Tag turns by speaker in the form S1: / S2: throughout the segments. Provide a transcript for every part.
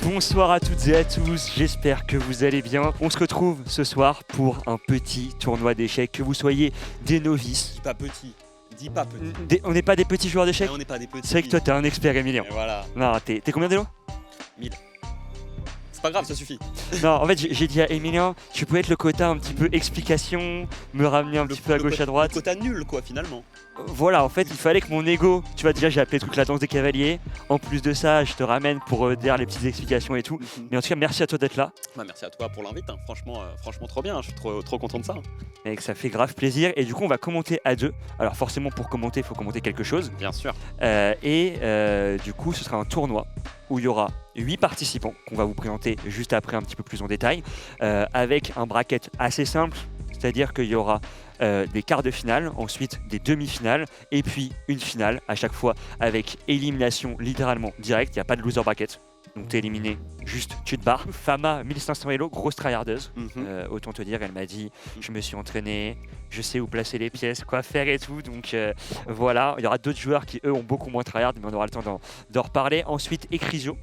S1: Bonsoir à toutes et à tous, j'espère que vous allez bien. On se retrouve ce soir pour un petit tournoi d'échecs, que vous soyez des novices.
S2: Dis pas petit.
S1: On n'est pas des petits joueurs d'échecs.
S2: On n'est pas des petits.
S1: C'est vrai que toi t'es un expert, Emilien.
S2: Et voilà.
S1: Non, t'es combien d'élo
S2: 1000. C'est pas grave, ça suffit.
S1: Non, en fait j'ai dit à Emilien, tu peux être le quota un petit peu explication, me ramener un petit peu à gauche à droite.
S2: Le quota nul quoi finalement.
S1: Voilà, en fait il fallait que mon ego, tu vois déjà j'ai appelé le truc la danse des cavaliers. En plus de ça, je te ramène pour dire les petites explications et tout. Mais en tout cas, merci à toi d'être là.
S2: Bah, merci à toi pour l'invite, hein. Franchement trop bien, je suis trop content de ça.
S1: Et que ça fait grave plaisir. Et du coup, on va commenter à deux. Alors forcément, pour commenter, il faut commenter quelque chose.
S2: Bien sûr.
S1: Du coup, ce sera un tournoi où il y aura 8 participants qu'on va vous présenter juste après un petit peu plus en détail, avec un bracket assez simple, c'est-à-dire qu'il y aura des quarts de finale, ensuite des demi-finales, et puis une finale à chaque fois avec élimination littéralement directe. Il n'y a pas de loser bracket. Donc t'es éliminé, juste tu te barres. Fama 1500 Elo, grosse tryhardeuse. Autant te dire, elle m'a dit je me suis entraîné, je sais où placer les pièces, quoi faire et tout. Donc voilà, il y aura d'autres joueurs qui eux ont beaucoup moins tryhard, mais on aura le temps d'en reparler. Ensuite Ecrisio,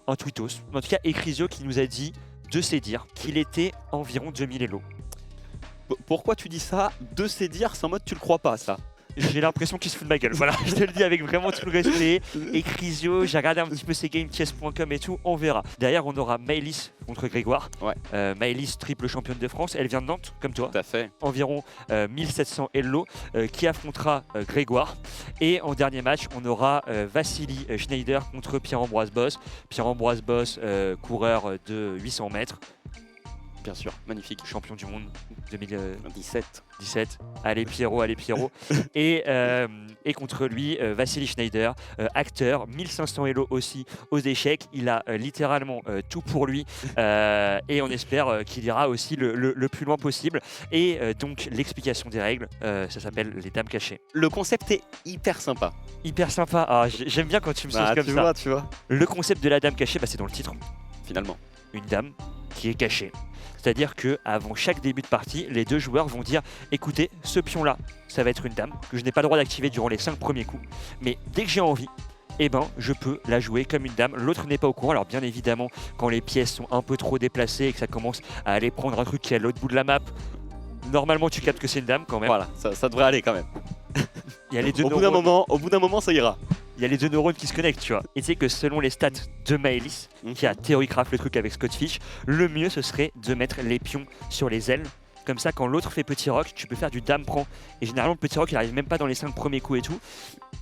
S1: un tweetos. En tout cas Ecrisio qui nous a dit de ses dires qu'il était environ 2000 Elo.
S2: Pourquoi tu dis ça de ses dires, c'est en mode tu le crois pas ça?
S1: J'ai l'impression qu'il se fout de ma gueule, voilà, je te le dis avec vraiment tout le respect. Ecrisio, j'ai regardé un petit peu ses gamechess.com et tout, on verra. Derrière, on aura Maëlys contre Grégoire. Maëlys, triple championne de France, elle vient de Nantes, comme toi.
S2: Tout à fait.
S1: Environ 1700 Elo, qui affrontera Grégoire. Et en dernier match, on aura Vassili Schneider contre Pierre-Ambroise Boss. Pierre-Ambroise Boss, coureur de 800 mètres.
S2: Bien sûr, magnifique.
S1: Champion du monde 2017.
S2: 17.
S1: Allez Pierrot. et contre lui, Vassili Schneider, acteur, 1500 Elo aussi aux échecs. Il a littéralement tout pour lui et on espère qu'il ira aussi le plus loin possible. Et donc l'explication des règles, ça s'appelle les dames cachées.
S2: Le concept est hyper sympa.
S1: Hyper sympa, j'aime bien quand tu me sauces comme ça.
S2: Tu vois.
S1: Le concept de la dame cachée, c'est dans le titre.
S2: Finalement.
S1: Une dame qui est cachée. C'est-à-dire qu'avant chaque début de partie, les deux joueurs vont dire « Écoutez, ce pion-là, ça va être une dame que je n'ai pas le droit d'activer durant les 5 premiers coups. Mais dès que j'ai envie, je peux la jouer comme une dame. L'autre n'est pas au courant. Alors bien évidemment, quand les pièces sont un peu trop déplacées et que ça commence à aller prendre un truc qui est à l'autre bout de la map, normalement tu captes que c'est une dame quand même.
S2: Voilà, ça devrait aller quand même.
S1: Il y a les deux
S2: au bout d'un moment, ça ira.
S1: Il y a les deux neurones qui se connectent, tu vois. Et tu sais que selon les stats de Maëlys, qui a théorie-craft le truc avec Scott Fish, le mieux ce serait de mettre les pions sur les ailes. Comme ça, quand l'autre fait petit rock, tu peux faire du dame-prend. Et généralement, le petit rock, il arrive même pas dans les 5 premiers coups et tout.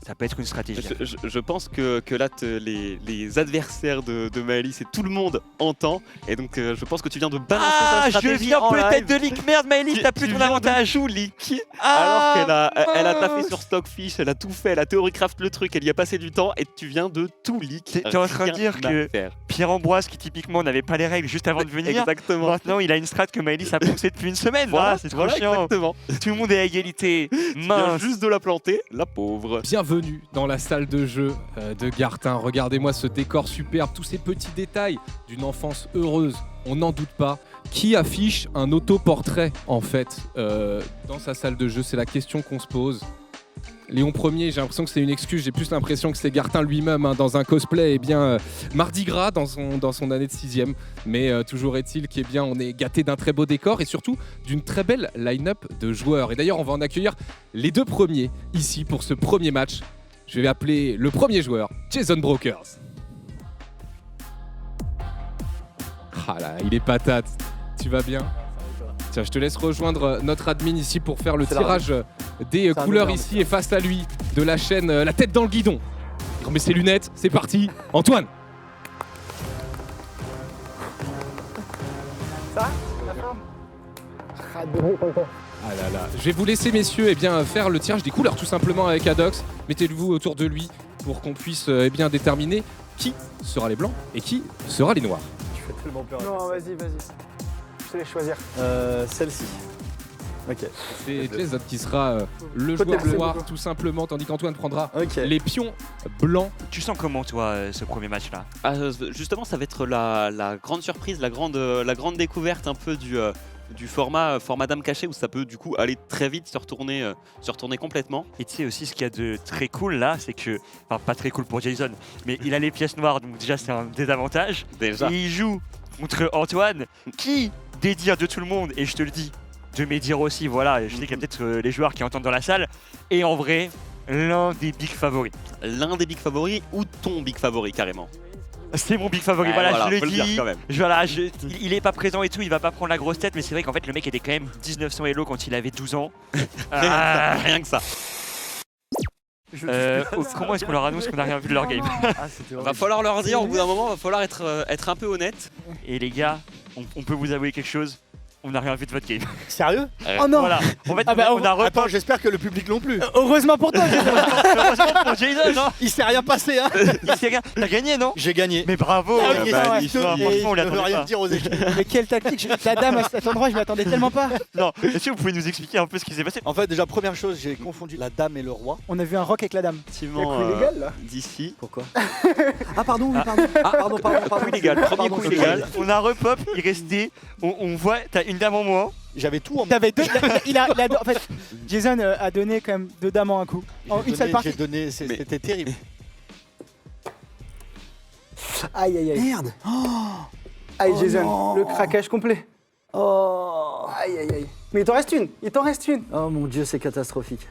S1: Ça peut être une stratégie.
S2: Je pense que là, les adversaires de Maëlys et tout le monde entend. Et donc, je pense que tu viens de balancer ta stratégie.
S1: Je viens peut-être de leak. Merde, Maëlys, t'as plus ton avantage.
S2: Tout leak. Alors qu'elle a taffé sur Stockfish, elle a tout fait, elle a théorie-craft le truc, elle y a passé du temps et tu viens de tout leak.
S1: T'es en train de dire que Pierre-Ambroise, qui typiquement n'avait pas les règles juste avant de venir,
S2: exactement.
S1: Maintenant il a une strat que Maëlys a poussée depuis une semaine. Voilà, c'est trop chiant.
S2: Exactement.
S1: Tout le monde est à égalité.
S2: Mince. Juste de la planter, la pauvre.
S3: Bienvenue dans la salle de jeu de Gartin. Regardez-moi ce décor superbe, tous ces petits détails d'une enfance heureuse, on n'en doute pas. Qui affiche un autoportrait en fait dans sa salle de jeu? C'est la question qu'on se pose. Léon Ier, j'ai l'impression que c'est une excuse, j'ai plus l'impression que c'est Gartin lui-même dans un cosplay Mardi Gras dans son année de 6ème. Mais toujours est-il on est gâté d'un très beau décor et surtout d'une très belle line-up de joueurs. Et d'ailleurs, on va en accueillir les deux premiers ici pour ce premier match. Je vais appeler le premier joueur, Jason Brokers. Ah là, il est patate. Tu vas bien ? Tiens, je te laisse rejoindre notre admin ici pour faire le tirage des couleurs ici et face à lui de la chaîne La Tête dans le Guidon. Il remet ses lunettes, c'est parti. Antoine.
S4: Ça
S3: Ah là là. Je vais vous laisser messieurs faire le tirage des couleurs tout simplement avec Adox. Mettez-vous autour de lui pour qu'on puisse déterminer qui sera les blancs et qui sera les noirs.
S4: Tu fais tellement peur. Non, vas-y. Je te laisse choisir. Celle-ci. Ok.
S3: C'est Jason qui sera le joueur noir tout simplement, tandis qu'Antoine prendra les pions blancs.
S1: Tu sens comment toi ce premier match là?
S2: Justement, ça va être la grande surprise, la grande découverte un peu du format dame cachée où ça peut du coup aller très vite, se retourner complètement.
S1: Et tu sais aussi ce qu'il y a de très cool là, c'est que, enfin pas très cool pour Jason, mais il a les pièces noires, donc déjà c'est un désavantage.
S2: Déjà.
S1: Et il joue contre Antoine, qui, des dires de tout le monde, et je te le dis, de mes dires aussi, voilà, et je sais qu'il y a peut-être les joueurs qui entendent dans la salle, et en vrai, l'un des big favoris.
S2: L'un des big favoris ou ton big favori carrément.
S1: C'est mon big favori,
S2: Ouais,
S1: voilà, je
S2: faut
S1: le
S2: le dire
S1: dis.
S2: quand même.
S1: Il est pas présent et tout, il va pas prendre la grosse tête, mais c'est vrai qu'en fait le mec était quand même 1900 Elo quand il avait 12 ans.
S2: Rien que ça.
S1: Comment est-ce qu'on leur annonce qu'on n'a rien vu de leur game?
S2: Va falloir leur dire au bout d'un moment, va falloir être un peu honnête.
S1: Et les gars, on peut vous avouer quelque chose, on n'a rien vu de votre game.
S4: Sérieux?
S5: Oh non.
S1: Voilà, en fait
S5: Ah bah,
S1: on a repop.
S4: Attends, j'espère que le public non plus.
S5: Heureusement pour toi, Jason.
S1: Heureusement pour Jason, hein.
S4: Il s'est rien passé, hein.
S1: T'as gagné, non?
S4: J'ai gagné.
S1: Mais bravo.
S5: Ah oui,
S4: Bah,
S5: ouais.
S1: franchement, on
S4: je ne veux
S1: l'attendait
S4: rien
S1: pas.
S4: dire aux équipes.
S5: Mais quelle tactique. La dame à cet endroit, je m'attendais tellement pas.
S1: Non, est-ce que vous pouvez nous expliquer un peu ce qui s'est passé?
S4: En fait, déjà, première chose, j'ai confondu la dame et le roi.
S5: On a vu un rock avec la dame.
S2: Effectivement,
S4: là.
S2: d'ici.
S4: Pourquoi? Ah, pardon, oui, pardon. Pardon.
S2: Coup illégal, premier coup illégal.
S1: On a repop, il restait, on voit, t'as une dame en moins.
S4: J'avais tout en
S5: T'avais deux. En fait, Jason a donné quand même 2 dames en un coup. En une seule partie.
S4: J'ai donné, c'était terrible.
S5: Aïe aïe aïe.
S4: Merde.
S5: Aïe
S4: Oh
S5: Jason,
S4: non.
S5: le craquage complet.
S4: Oh.
S5: Aïe aïe aïe. Mais il t'en reste une.
S4: Oh mon dieu, c'est catastrophique.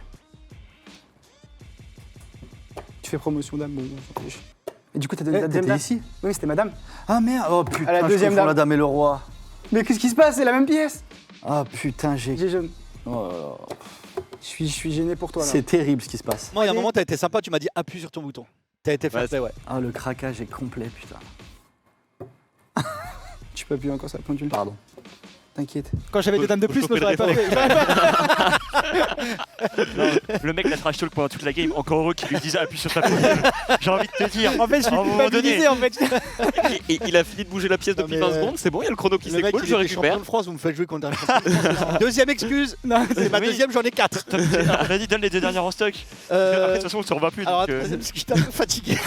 S5: Tu fais promotion dame, bon, on s'en fiche. Et du coup, t'as donné la deuxième
S4: T'étais
S5: dame.
S4: ici?
S5: Oui, c'était madame.
S4: Ah merde. Oh putain,
S5: À la deuxième
S4: je confonds
S5: dame.
S4: la dame et le roi.
S5: Mais qu'est-ce qui se passe? C'est la même pièce.
S4: Ah putain, j'ai...
S5: Jason,
S4: Oh là là.
S5: je suis gêné pour toi là.
S4: C'est terrible ce qui se passe.
S6: Moi, il y a un moment, t'as été sympa, tu m'as dit appuie sur ton bouton. T'as été fair play, ouais.
S4: Ah, le craquage est complet, putain.
S5: Tu peux appuyer encore sur la pendule.
S4: Pardon.
S5: T'inquiète.
S6: Quand j'avais des dames de plus,
S2: Faut
S6: moi, j'aurais pas
S2: choper
S6: fait.
S1: Le mec la trash talk pendant toute la game, encore heureux qu'il lui dise appuie sur ta pendule. J'ai envie de te dire.
S5: En fait, je
S1: À un
S5: suis
S1: moment
S5: culpabilisé en fait.
S2: Et il a fini de bouger la pièce depuis
S6: Non, mais,
S2: 20 secondes, c'est bon, il y a le chrono qui
S6: Le mec,
S2: s'écoule,
S6: il
S2: je
S6: était
S2: récupère.
S6: champion de France, vous me faites jouer contre un champion de France. Deuxième excuse,
S5: Non,
S6: c'est ma
S1: Oui.
S6: deuxième, j'en ai 4.
S1: Vas-y, donne les 2 dernières en stock. Après, de toute façon, on se revoit plus.
S6: Alors,
S1: donc,
S6: attends, parce que j'étais un peu fatigué.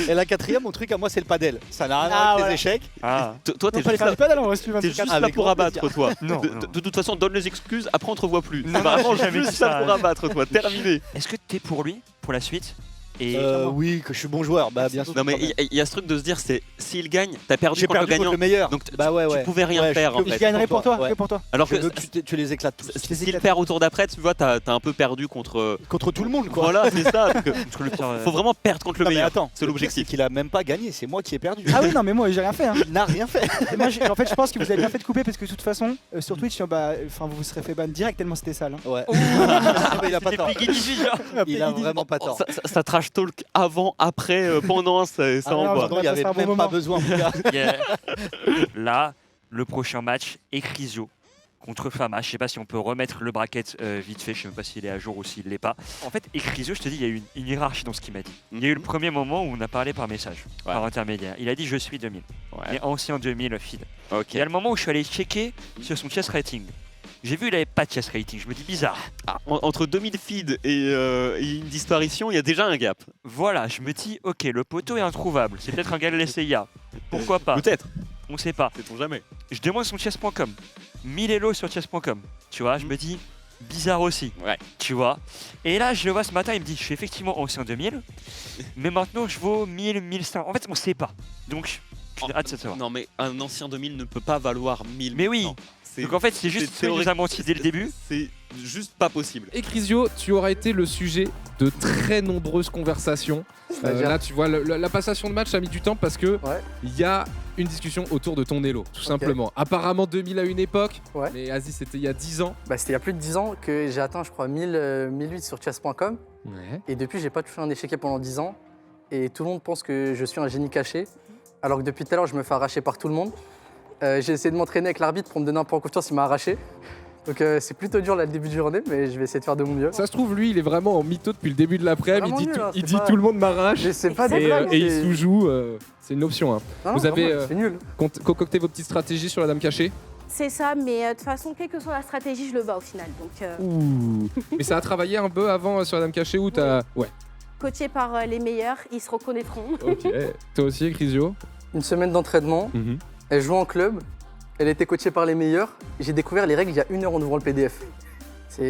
S6: Et la quatrième, mon truc à moi, c'est le padel. Ça n'a rien à voir avec
S5: Ah,
S6: les échecs.
S1: Ah,
S2: Toi,
S5: On
S2: t'es
S5: peut aller
S2: juste
S5: faire
S2: là,
S5: du paddle, on va suivre un
S2: t'es
S5: truc.
S2: juste là
S6: avec
S2: pour
S6: grand
S2: abattre, toi.
S1: non.
S2: De toute façon, donne les excuses, après on te revoit plus.
S1: Non,
S2: C'est vraiment
S1: j'ai jamais
S2: juste
S1: dit ça.
S2: là pour abattre, toi. Terminé.
S1: Est-ce que t'es pour lui, pour la suite? Et
S6: Oui, que je suis bon joueur, bah bien sûr.
S2: Non, mais il y a ce truc de se dire, c'est s'il gagne, t'as perdu
S6: J'ai
S2: contre le
S6: perdu contre
S2: gagnant.
S6: le meilleur.
S2: Donc
S6: bah ouais, ouais.
S2: tu pouvais rien
S6: Ouais,
S2: faire en
S6: je
S5: Je
S2: fait.
S5: gagnerai pour toi,
S6: Ouais.
S5: que pour toi.
S2: Alors
S6: Je
S2: que
S6: veux que tu les éclates tous.
S2: s'il perd au tour d'après, tu vois, t'as un peu perdu contre.
S6: Contre tout le monde, quoi.
S2: Voilà, c'est ça. Donc,
S1: contre le pire,
S2: faut vraiment perdre contre le
S6: Non, mais
S2: meilleur.
S6: attends,
S2: C'est l'objectif.
S6: C'est qu'il a même pas gagné, c'est moi qui ai perdu.
S5: Ah oui, non, mais moi j'ai rien fait. Hein.
S6: Il n'a rien fait.
S5: Et moi, en fait, je pense que vous avez bien fait de couper parce que de toute façon, sur Twitch, vous vous serez fait ban direct tellement c'était sale. Hein.
S6: Ouais. Mais il a pas
S1: C'était
S6: tort.
S1: Peggy 18, genre.
S6: Il a vraiment pas tort.
S2: Ça trash talk avant, après, pendant, ça
S5: Ah non,
S2: envoie.
S5: pardon.
S6: Il y avait
S5: Ça, c'est un
S6: même
S5: bon
S6: pas
S5: moment.
S6: besoin, mon gars.
S1: Là, le prochain match, Ecrisio contre Fama. Je sais pas si on peut remettre le bracket vite fait, je sais même pas s'il est à jour ou s'il l'est pas. En fait, Ecrisio, je te dis, il y a eu une hiérarchie dans ce qu'il m'a dit. Il y a eu le premier moment où on a parlé par message, par intermédiaire. Il a dit je suis 2000.
S2: Ouais.
S1: Et ancien 2000 feed.
S2: Ok.
S1: Il y a le moment où je suis allé checker sur son chess rating. J'ai vu il avait pas de chess rating, je me dis bizarre.
S2: Ah, entre 2000 feeds et une disparition, il y a déjà un gap.
S1: Voilà, je me dis ok, le poteau est introuvable, c'est peut-être un gars de l'SIA. Pourquoi pas?
S2: Peut-être,
S1: On sait pas.
S2: sait-on jamais.
S1: Je demande son chess.com. 1000 Elo sur chess.com. Tu vois, je me dis bizarre aussi.
S2: Ouais.
S1: Tu vois. Et là, je le vois ce matin, il me dit je suis effectivement ancien 2000, mais maintenant je vaux 1000, 1500. En fait, on sait pas. Donc, j'ai hâte de savoir.
S2: Non, mais un ancien 2000 ne peut pas valoir 1000.
S1: Mais oui.
S2: Non, c'est-
S1: Donc en fait, c'est juste
S2: c'est
S1: celui qui nous a
S2: théorique.
S1: menti dès le début.
S2: C'est juste pas possible.
S3: Et Crisio, tu auras été le sujet de très nombreuses conversations.
S5: C'est-à-dire
S3: Là, tu vois, la passation de match a mis du temps parce que
S5: Ouais.
S3: il y a une discussion autour de ton Elo, tout simplement. Apparemment 2000 à une époque,
S7: Ouais.
S3: mais Aziz, c'était il y a 10 ans.
S7: Bah, c'était il y a plus de 10 ans que j'ai atteint, je crois, 1008 sur chess.com.
S3: Ouais.
S7: Et depuis, j'ai pas touché un échiquier pendant 10 ans. Et tout le monde pense que je suis un génie caché. Alors que depuis tout à l'heure, je me fais arracher par tout le monde. J'ai essayé de m'entraîner avec l'arbitre pour me donner un peu en confiance, il m'a arraché. Donc c'est plutôt dur là le début de journée, mais je vais essayer de faire de mon mieux.
S3: Ça se trouve, lui, il est vraiment en mytho depuis le début de l'après-midi.
S7: Vraiment
S3: Il dit,
S7: nul, hein,
S3: il
S7: c'est
S3: dit
S7: pas-
S3: tout le monde m'arrache.
S7: Je sais pas des
S3: Et,
S7: blagues.
S3: et il
S7: c'est-
S3: sous-joue, c'est une option. Hein.
S7: Non,
S3: vous avez,
S7: vraiment, c'est nul.
S3: Concocté vos petites stratégies sur la dame cachée.
S8: C'est ça, mais de toute façon, quelle que soit la stratégie, je le bats au final. Donc,
S3: Ouh. Mais ça a travaillé un peu avant sur la dame cachée ou t'as. Ouais,
S8: coaché par les meilleurs, ils se reconnaîtront.
S3: ok. Toi aussi, Crisio.
S7: Une semaine d'entraînement, elle joue en club. Elle a été coachée par les meilleurs. J'ai découvert les règles il y a 1 heure en ouvrant le PDF. Ça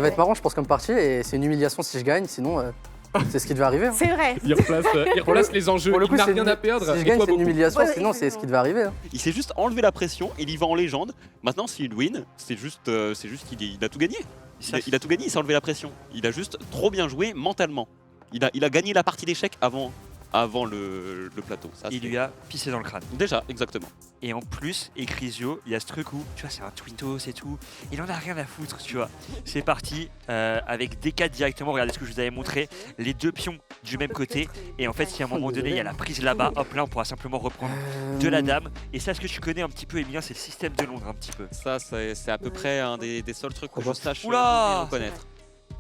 S7: va être marrant, je pense, comme partie. Et c'est une humiliation si je gagne. Sinon, c'est ce qui devait arriver. Hein.
S8: C'est vrai.
S3: Il replace les enjeux,
S7: Pour le
S3: il
S7: coup,
S3: n'a
S7: c'est
S3: rien
S7: une-
S3: à perdre.
S7: Si je
S3: et
S7: gagne,
S3: toi,
S7: c'est une
S3: beaucoup.
S7: humiliation.
S8: Ouais,
S7: Sinon, c'est ce qui devait arriver. Hein.
S2: Il s'est juste enlevé la pression, il y va en légende. Maintenant, s'il win, c'est juste qu'il a tout gagné. Il a tout gagné, il s'est enlevé la pression. Il a juste trop bien joué mentalement. Il a gagné la partie d'échecs avant le plateau. Ça,
S1: Il
S2: c'est-
S1: lui a pissé dans le crâne.
S2: Déjà, exactement.
S1: Et en plus, Ecrisio, il y a ce truc où, tu vois, c'est un twintos et tout. Il en a rien à foutre, tu vois. C'est parti avec D4 directement. Regardez ce que je vous avais montré. Les 2 pions du même côté. Et en fait, si à un moment donné, il y a la prise là-bas, hop là, on pourra simplement reprendre de la dame. Et ça, ce que tu connais un petit peu, Emilien, c'est le système de Londres, un petit peu.
S2: Ça, c'est à peu près un des seuls trucs que je sache
S1: Oula
S2: reconnaître.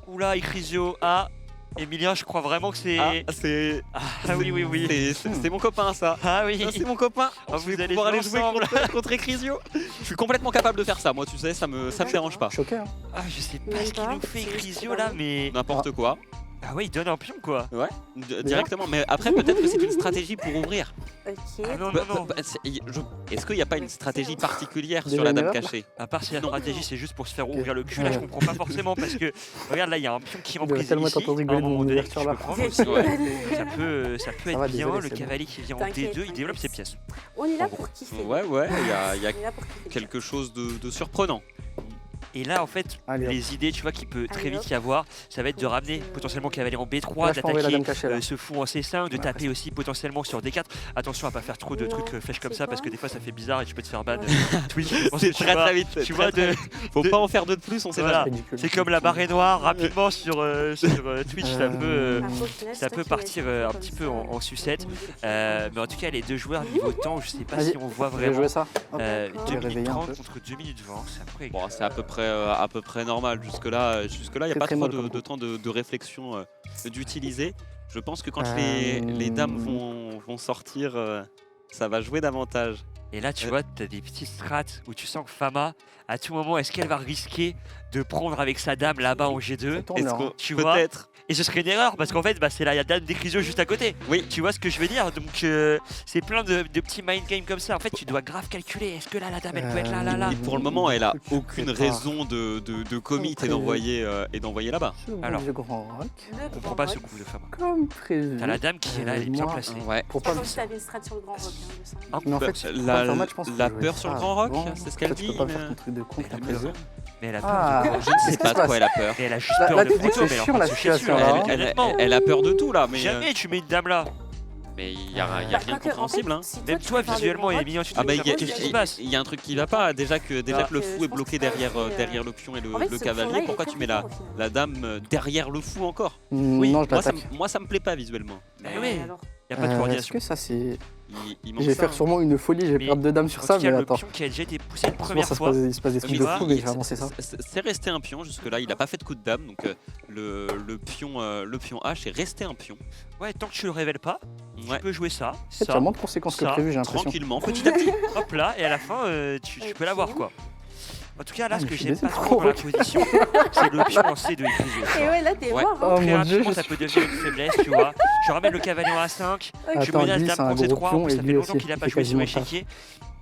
S1: Oula, Ecrisio. Ah, Emilien, je crois vraiment que c'est.
S2: Ah, c'est
S1: Ah oui, oui, oui.
S2: c'est mon copain, ça.
S1: Ah oui.
S2: Ça, c'est mon copain.
S1: Ah,
S2: Je
S1: vous
S2: vais
S1: allez
S2: pouvoir
S1: jouer
S2: aller jouer
S1: ensemble.
S2: contre Ecrisio. Je suis complètement capable de faire ça. Moi, tu sais, ça me dérange pas.
S7: Choqué. Hein.
S1: Ah, je sais pas
S8: Même
S1: ce qu'il
S8: pas,
S1: nous fait,
S8: c'est juste
S1: Ecrisio,
S8: pas
S1: là,
S8: bon.
S1: mais.
S2: N'importe quoi.
S1: Ah ouais, il donne un pion, quoi.
S2: Ouais, directement. Mais après, peut-être que c'est une stratégie pour ouvrir.
S8: Ok.
S1: Ah non,
S2: Bah,
S1: non, non.
S2: Est-ce qu'il n'y a pas une stratégie particulière
S7: Déjà
S2: sur la
S7: une
S2: dame
S7: erreur
S2: cachée?
S1: À part si la
S2: Non.
S1: stratégie c'est juste pour se faire ouvrir le cul, là je comprends pas forcément parce que regarde là il y a un pion qui
S7: Il devrait
S1: emprisonne
S7: tellement
S1: ici,
S7: être en train de
S1: à un
S7: rigoler de
S1: moment
S7: mon
S1: donné,
S7: ouverture,
S1: je
S7: là.
S1: peux prendre aussi.
S2: Ouais.
S1: ça peut être
S7: va,
S1: bien,
S7: désolé,
S1: le
S7: c'est bon.
S1: cavalier qui vient en
S8: T'inquiète,
S1: D2, il développe ses
S8: t'inquiète.
S1: pièces.
S8: On est là pour kiffer.
S2: Ouais, il y a
S8: On est là pour kiffer.
S2: quelque chose de surprenant.
S1: Et là en fait,
S7: Allez, hop.
S1: les idées tu vois qui peut très
S8: Allez,
S1: vite
S8: hop.
S1: y avoir, ça va être de ramener potentiellement cavalier en B3,
S7: Là, je peux envoyer la dame
S1: d'attaquer
S7: cachée. Là.
S1: ce fou en C5, de taper aussi potentiellement sur D4. Attention à pas faire trop de
S8: Non,
S1: trucs flèches comme
S8: c'est
S1: ça parce
S8: quoi
S1: que des fois ça fait bizarre et tu peux te faire ban.
S8: Ouais.
S1: Twitch,
S2: C'est très vite.
S1: tu vois de
S2: Faut pas en faire deux de plus, on sait
S1: Voilà.
S2: jamais.
S7: Ridicule.
S1: c'est comme la marée noire rapidement sur Twitch, ça peut
S8: Ah, faut que
S1: ça
S8: toi,
S1: peut
S8: tu
S1: partir
S8: laisses
S1: un
S8: comme
S1: petit
S8: ça,
S1: peu en sucette. Mais en tout cas, les deux joueurs niveau temps, je sais pas
S7: Vas-y,
S1: si on voit
S7: Je vais
S1: vraiment.
S7: jouer ça. Hop.
S8: D'accord.
S1: 2
S7: Je vais
S1: minutes
S7: réveiller un
S1: 30
S7: peu.
S1: contre 2 minutes 20, c'est après.
S2: Bon, c'est à peu près normal. Jusque-là, il n'y a
S7: Très,
S2: pas
S7: très
S2: trop
S7: mal,
S2: de,
S7: comme
S2: de temps de réflexion d'utiliser. Je pense que quand
S7: Euh,
S2: les dames vont sortir, ça va jouer davantage.
S1: Et là, tu vois, tu as des petites strates où tu sens que Fama, à tout moment, est-ce qu'elle va risquer de prendre avec sa dame là-bas en G2
S7: Ça tourne,
S2: Est-ce
S7: là,
S2: qu'on-
S7: hein.
S1: Tu vois
S2: peut-être.
S1: Et ce serait une erreur parce qu'en fait, c'est la dame d'Ecrisio juste à côté.
S2: Oui.
S1: Tu vois ce que je veux dire? Donc, c'est plein de petits mind games comme ça. En fait, tu dois grave calculer. Est-ce que là, la dame, elle peut être là, là, là
S2: Et pour le moment, elle a aucune
S7: C'est pas-
S2: raison de commit
S7: Comme
S2: et d'envoyer là-bas.
S1: Alors.
S7: Le grand rock.
S1: Je comprends pas ce coup de Fama.
S7: Comme prévu.
S1: T'as la dame qui est là, elle est bien
S7: Moi,
S1: placée.
S2: Ouais.
S7: Pour
S8: Pas
S7: pas
S8: comme si t'avais une strat sur le grand rock. Hein, il me semble.
S7: Mais en
S2: Bah,
S7: fait, pour
S2: la-
S7: pas faire match, je pense que
S2: la
S7: je vais
S2: peur
S7: jouer
S2: sur le
S7: ça
S2: grand rock,
S7: avant.
S2: c'est ce qu'elle
S7: Toi, tu peux
S2: dit,
S7: pas
S2: mais-
S7: faire ton truc de con que t'as
S2: Elle
S7: prévu.
S1: Mais elle a peur
S7: Ah,
S1: de...
S2: Je ne sais pas de quoi elle a peur.
S1: Mais elle a juste
S7: Là,
S1: peur
S7: là,
S1: de
S7: tu dis que
S1: Proto,
S7: c'est
S1: mais elle est en
S7: chiant,
S1: train
S7: la
S1: de se chier
S7: situation,
S1: dessus,
S7: là,
S1: elle,
S7: hein.
S1: honnêtement.
S2: Elle a peur de tout là, mais
S1: Jamais tu mets une dame là.
S2: il y a
S8: Bah,
S2: rien de
S8: quoique, en fait,
S2: compréhensible. Hein.
S8: si
S1: Même
S8: tu
S1: toi,
S8: préfères le
S1: visuellement,
S8: grand rock,
S1: Emilien, tu te
S2: Ah bah
S1: dis,
S2: il y, a-
S1: qu'est-ce qui se
S2: il-
S1: passe?
S2: il y a un truc qui va pas. Déjà que le fou est
S8: je pense
S2: bloqué
S8: que ça
S2: derrière,
S8: fait,
S2: derrière le pion et
S8: En fait,
S2: le
S8: ce
S2: cavalier.
S8: pion-là, il est
S2: Pourquoi
S8: très
S2: tu mets
S8: fort, au final.
S2: la dame derrière le fou encore?
S1: Oui,
S7: Non, je
S2: Moi
S7: l'attaque.
S2: ça me plaît pas visuellement.
S1: Bah oui,
S8: alors.
S1: y a pas de
S7: Est-ce
S1: coordination.
S7: que ça, c'est.
S2: Il manque
S7: Je vais
S2: ça,
S7: faire
S2: hein.
S7: sûrement une folie, je vais
S1: Mais
S7: perdre 2 dames sur
S1: En
S7: ça,
S1: tout cas,
S7: mais
S1: le
S7: attends.
S1: pion qui a déjà été poussé une
S7: Souvent,
S1: première
S7: ça se
S1: fois.
S7: passe, il se passe des trucs
S1: Tu
S7: de
S1: vois,
S7: fou, mais je vais avancer ça.
S2: C'est resté un pion jusque-là, il a pas fait de coup de dame, donc le pion H est resté un pion.
S1: Ouais, tant que tu le révèles pas,
S2: Ouais.
S1: tu peux jouer ça,
S7: En fait, tu
S1: ça,
S7: as moins de conséquences que
S1: ça,
S7: prévu, j'ai l'impression.
S2: Tranquillement.
S1: petit à petit, hop là, et à la fin, tu peux l'avoir quoi. En tout cas, là,
S7: Ah,
S1: ce
S7: mais
S1: que
S7: je suis
S1: j'aime pas
S7: désolé.
S1: trop dans la position, c'est le pion en C2 Ecrisio.
S8: Et ouais, là, t'es
S2: Ouais.
S8: mort. Hein.
S7: Oh
S1: Très
S7: mon dieu,
S1: rapidement, ça peut devenir une faiblesse, tu vois. Je ramène le cavalier en A5, je
S7: Attends,
S1: menace
S7: lui,
S1: dame
S7: c'est un
S1: prendre
S7: gros
S1: C3, en
S7: pion
S1: plus,
S7: et
S1: ça fait
S7: lui
S1: longtemps
S7: aussi,
S1: qu'il a
S7: il
S1: pas
S7: fait
S1: joué sur
S7: quasiment ça.
S1: échiquier.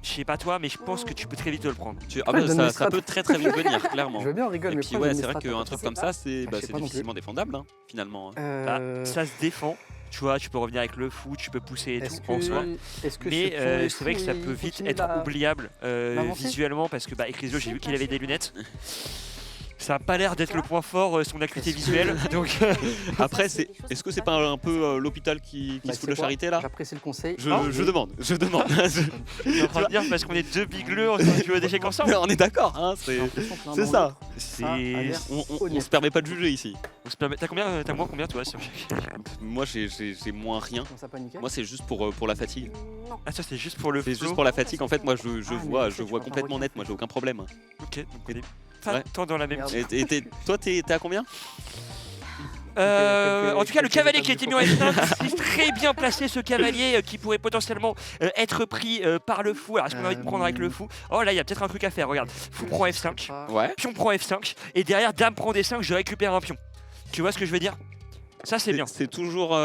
S1: Je sais pas toi, mais je pense que tu peux très vite te le prendre.
S2: Ah bah,
S7: donne les
S2: ça
S7: strats.
S2: peut très vite venir, clairement.
S7: Je veux bien, on rigole,
S2: Et
S7: mais
S2: puis
S7: pourquoi
S2: ouais,
S7: il
S2: c'est
S7: donne
S2: vrai
S7: les
S2: qu'un
S7: strats,
S2: truc
S8: sais
S2: comme
S8: pas.
S2: ça, c'est
S7: je sais pas non plus.
S2: difficilement défendable, hein, finalement.
S1: Bah, ça se défend, tu vois, tu peux revenir avec le fou, tu peux pousser et
S7: Est-ce
S1: tout en soi.
S7: que, est-ce que
S1: Mais
S7: ce pion est
S1: c'est vrai que
S7: fou
S1: ça
S7: et
S1: peut
S7: il
S1: vite
S7: continue
S1: être
S7: là-
S1: oubliable
S7: d'avancer
S1: visuellement parce que Ecrisio, j'ai vu qu'il avait des lunettes. Ça a pas l'air d'être le point fort, son acuité visuelle. Donc,
S2: Après, est-ce que c'est pas un peu l'hôpital qui
S7: Bah,
S2: se fout
S7: c'est
S2: de
S7: quoi
S2: charité là?
S7: J'apprécie le conseil.
S2: Je
S1: Non.
S2: demande.
S1: je suis en train de dire parce qu'on est deux bigleux, on joue à des échecs ensemble.
S2: On est d'accord, hein, c'est
S7: C'est
S2: ça.
S1: C'est.
S2: On se permet pas de juger ici.
S1: On se permet- T'as combien, t'as moins combien toi sur chaque.
S2: Moi j'ai moins rien.
S7: Commence à paniquer.
S2: Moi c'est juste pour la fatigue.
S8: Non.
S1: Ah ça c'est juste pour le
S2: C'est
S1: flow.
S2: juste pour la fatigue. En fait moi je
S7: Ah, mais
S2: vois
S7: en fait, tu vas
S2: complètement
S7: faire
S2: net. Moi j'ai aucun problème.
S1: Ok, donc on est pas
S2: Ouais.
S1: tant dans la même
S7: Merde.
S1: team.
S2: Toi t'es à combien?
S1: En tout cas, le
S7: quelques
S1: cavalier
S7: étapes
S1: qui a été
S7: de
S1: mis en F5, c'est très bien placé ce cavalier qui pourrait potentiellement être pris par le fou. Alors, est-ce qu'on a envie de prendre avec le fou? Oh là, il y a peut-être un truc à faire. Regarde, fou prend F5,
S2: Ouais.
S1: pion prend F5, et derrière, dame prend D5, je récupère un pion. Tu vois ce que je veux dire? Ça, c'est bien.
S2: C'est toujours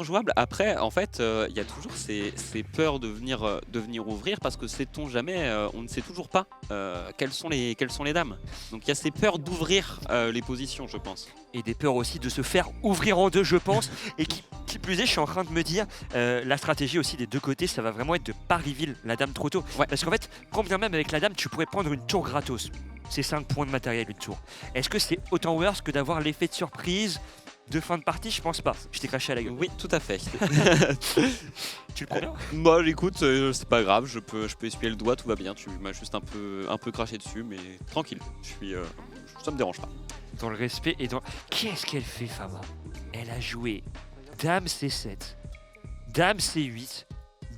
S2: jouable. Après, en fait, il y a toujours ces peurs de venir ouvrir parce que sait-on jamais, on ne sait toujours pas quelles sont les dames. Donc il y a ces peurs d'ouvrir les positions, je pense.
S1: Et des peurs aussi de se faire ouvrir en deux, je pense. Et qui plus est, je suis en train de me dire, la stratégie aussi des deux côtés, ça va vraiment être de pas reveal la dame trop tôt.
S2: Ouais.
S1: Parce qu'en fait, quand bien même avec la dame, tu pourrais prendre une tour gratos. C'est 5 points de matériel, une tour. Est-ce que c'est autant worse que d'avoir l'effet de surprise de fin de partie? Je pense pas. Je t'ai craché à la gueule.
S2: Oui, tout à fait.
S1: Tu le prends bien?
S2: Moi, écoute, c'est pas grave, je peux essuyer le doigt, tout va bien. Tu m'as juste un peu craché dessus, mais tranquille. Ça me dérange pas.
S1: Dans le respect et dans... Qu'est-ce qu'elle fait, Fama? Elle a joué Dame C7, Dame C8,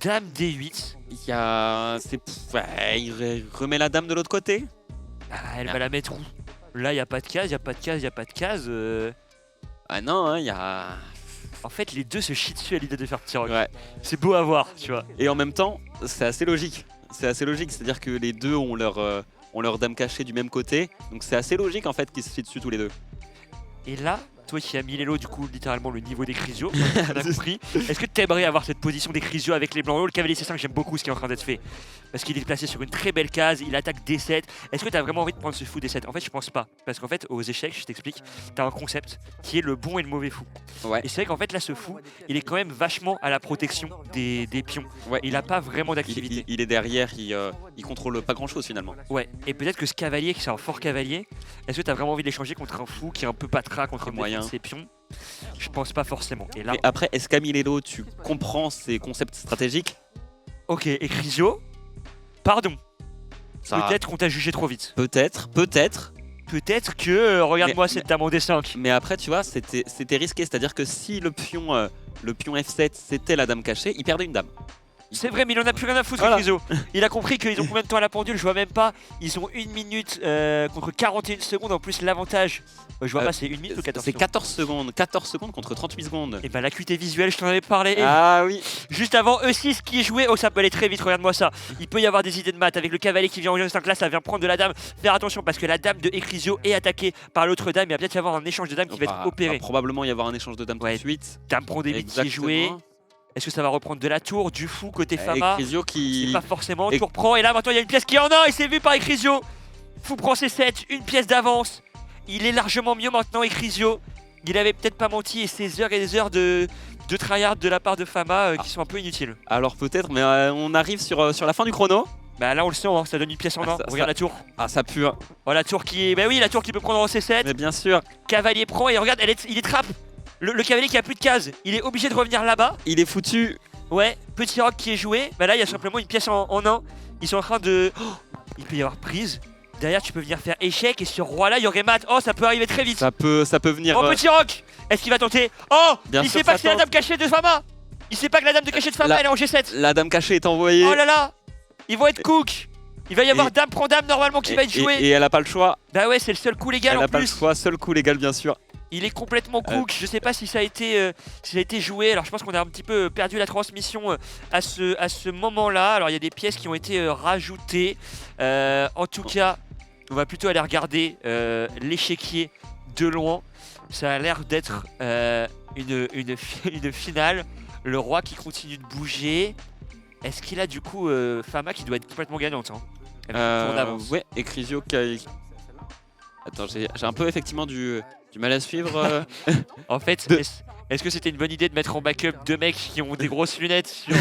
S1: Dame D8.
S2: Il y a, il remet la dame de l'autre côté.
S1: Ah, elle va la mettre où? Là, il y a pas de case, il y a pas de case, il y a pas de case.
S2: Ah non, hein, il y a.
S1: En fait, les deux se chient dessus à l'idée de faire petit rock.
S2: Ouais.
S1: C'est beau à voir, tu vois.
S2: Et en même temps, c'est assez logique. C'est-à-dire que les deux ont leur dame cachée du même côté. Donc c'est assez logique en fait qu'ils se chient dessus tous les deux.
S1: Et là, toi qui as mis l'élo, du coup, littéralement le niveau des Chrysio, on a compris. Est-ce que tu aimerais avoir cette position des Chrysio avec les blancs? Le cavalier C5, j'aime beaucoup ce qui est en train d'être fait. Parce qu'il est placé sur une très belle case, il attaque D7. Est-ce que tu as vraiment envie de prendre ce fou D7? En fait, je pense pas. Parce qu'en fait, aux échecs, je t'explique, tu as un concept qui est le bon et le mauvais fou.
S2: Ouais.
S1: Et c'est vrai qu'en fait, là, ce fou, il est quand même vachement à la protection des pions.
S2: Ouais.
S1: Il a pas vraiment d'activité.
S2: Il est derrière, il contrôle pas grand chose finalement.
S1: Ouais, et peut-être que ce cavalier, qui c'est un fort cavalier, est-ce que tu as vraiment envie de l'échanger contre un fou qui est un peu patras contre
S2: moyen.
S1: Ses pions? Je pense pas forcément. Et là,
S2: Mais après, est-ce qu'à Milélo, tu comprends ces concepts stratégiques?
S1: ok, et Chrysio, pardon.
S2: Ça-
S1: Peut-être qu'on t'a jugé trop vite.
S2: Peut-être.
S1: Peut-être que, regarde-moi
S2: Mais-
S1: cette dame en D5.
S2: Mais après, tu vois, c'était risqué. C'est-à-dire que si le pion F7, c'était la dame cachée, il perdait une dame.
S1: C'est vrai, mais il en a plus rien à foutre,
S2: Voilà.
S1: Chrysio. Il a compris qu'ils ont combien de temps à la pendule, je vois même pas. Ils ont 1 minute contre 41 secondes. En plus, l'avantage, je vois pas, c'est 1 minute ou 14
S2: C'est
S1: secondes.
S2: 14 secondes. 14 secondes contre 38 secondes.
S1: Et bah, l'acuité visuelle, je t'en avais parlé.
S2: Ah oui.
S1: Juste avant E6 qui est joué, oh ça peut aller très vite, regarde-moi ça. Il peut y avoir des idées de maths avec le cavalier qui vient en G5, là ça vient prendre de la dame. Faire attention parce que la dame de Ecrisio est attaquée par l'autre dame, il va peut-être y avoir un échange de dames qui va être opéré.
S2: Va probablement y avoir un échange de dames tout de suite.
S1: Dame prend des bits qui est joué.
S2: Exactement.
S1: Est-ce que ça va reprendre de la tour, du fou côté Fama?
S2: Ecrisio qui...
S1: Pas forcément,
S2: Et-
S1: tour prend et là maintenant il y a une pièce qui est en or et c'est vu par Ecrisio. Fou prend ses 7, une pièce d'avance. Il est largement mieux maintenant Ecrisio. Il avait peut-être pas menti et ces heures et des heures de tryhard de la part de Fama qui sont un peu inutiles.
S2: Alors peut-être, mais on arrive sur la fin du chrono.
S1: Bah là on le sent, hein, ça donne une pièce en or.
S2: ça-
S1: Regarde
S2: ça-
S1: la tour.
S2: Ah, ça pue. Hein.
S1: Oh la tour qui est. Bah oui, la tour qui peut prendre en C7.
S2: Mais bien sûr,
S1: Cavalier prend et regarde, il est trappe. Le cavalier qui a plus de cases, il est obligé de revenir là-bas.
S2: il est foutu.
S1: Ouais, petit rock qui est joué. Bah là, il y a simplement une pièce en 1. Ils sont en train de. Oh, il peut y avoir prise. Derrière, tu peux venir faire échec. Et ce roi-là, il y aurait mat. Oh, ça peut arriver très vite.
S2: Ça peut venir.
S1: Oh, petit rock. Est-ce qu'il va tenter? Oh,
S2: Bien
S1: il
S2: sûr
S1: sait pas
S2: que
S1: que c'est la
S2: ça
S1: dame cachée de Fama. Il sait pas que la dame de cachée de Fama,
S2: La-
S1: elle est en G7.
S2: La dame cachée est envoyée.
S1: Oh là là. Ils vont être cook. Il va y avoir dame prend dame normalement qui va être joué.
S2: Et elle a pas le choix.
S1: Bah ouais, c'est le seul coup légal
S2: Elle
S1: en
S2: a pas le
S1: plus.
S2: choix. Seul coup légal, bien sûr.
S1: Il est complètement cook. Je sais pas si ça a été joué. Alors je pense qu'on a un petit peu perdu la transmission à ce moment-là. Alors il y a des pièces qui ont été rajoutées. En tout cas, on va plutôt aller regarder l'échiquier de loin. Ça a l'air d'être une finale. Le roi qui continue de bouger. Est-ce qu'il a du coup Fama qui doit être complètement gagnante, hein? Elle a un tour d'avance.
S2: Ouais, Ecrisio qui a... Attends, j'ai un peu effectivement du mal à suivre.
S1: En fait, est-ce que c'était une bonne idée de mettre en backup 2 mecs qui ont des grosses lunettes sur,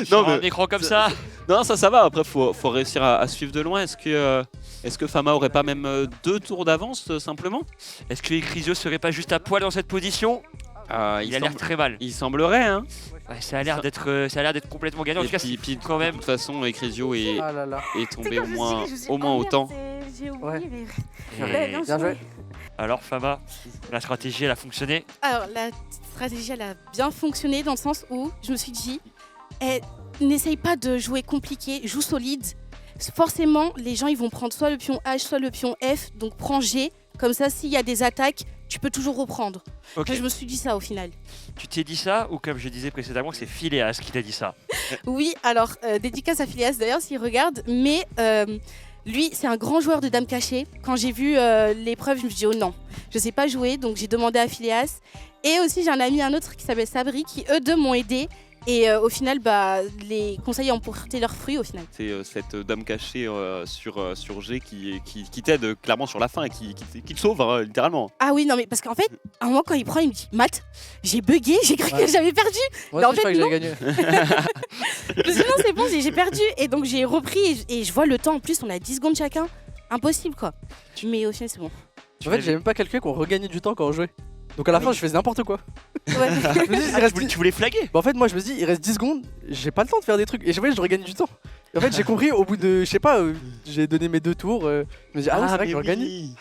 S1: sur un écran comme ça?
S2: Non, ça va. Après, faut réussir à suivre de loin. Est-ce que Fama aurait pas même 2 tours d'avance simplement?
S1: Est-ce que Ecrisio serait pas juste à poil dans cette position? Il a l'air très mal.
S2: Il semblerait, hein.
S1: Ouais, ça a l'air d'être complètement gagnant. En
S2: Et
S1: tout cas,
S2: puis,
S1: quand même.
S2: de toute façon, Ecrisio est
S7: Ah là là.
S2: tombé au moins
S8: Oh,
S2: autant.
S8: J'ai oublié,
S7: Ouais.
S8: mais.
S1: Et-
S8: Ouais, bien
S7: Bien
S8: joué.
S7: joué.
S1: Alors Fama, la stratégie elle a fonctionné.
S9: Alors, la stratégie, elle a bien fonctionné dans le sens où je me suis dit, n'essaye pas de jouer compliqué, joue solide. Forcément, les gens, ils vont prendre soit le pion H, soit le pion F, donc prends G. Comme ça, s'il y a des attaques, tu peux toujours reprendre.
S1: Ok.
S9: Enfin, je me suis dit ça au final.
S1: Tu t'es dit ça ou comme je disais précédemment, c'est Phileas qui t'a dit ça?
S9: Oui, alors, dédicace à Phileas d'ailleurs s'il regarde, mais Lui, c'est un grand joueur de dames cachées. Quand j'ai vu l'épreuve, je me suis dit, oh non, je sais pas jouer, donc j'ai demandé à Phileas. Et aussi, j'ai un autre qui s'appelle Sabri, qui eux deux m'ont aidé. Et au final, les conseils ont porté leurs fruits au final.
S2: C'est cette dame cachée sur G qui t'aide clairement sur la fin et qui te sauve hein, littéralement.
S9: Ah oui, non, mais parce qu'en fait, à un moment, quand il prend, il me dit Matt, j'ai bugué, j'ai cru que j'avais perdu.
S7: Moi
S9: Mais en
S7: aussi, je
S9: fait,
S7: crois que j'avais gagné.
S9: Je me suis dit, non, c'est bon, j'ai perdu. Et donc, j'ai repris et je vois le temps en plus, on a 10 secondes chacun. Impossible quoi. Mais au final, c'est bon.
S7: En fait, j'ai même pas calculé qu'on regagnait du temps quand on jouait. Donc à la fin, je faisais n'importe quoi.
S9: Ouais.
S7: Je me dis, il reste
S1: Tu voulais flaguer?
S7: Bah en fait moi je me dis il reste 10 secondes, j'ai pas le temps de faire des trucs et je voyais je regagner du temps. Et en fait j'ai compris au bout de je sais pas j'ai donné mes 2 tours, je me dis ah oui c'est vrai que je regagne.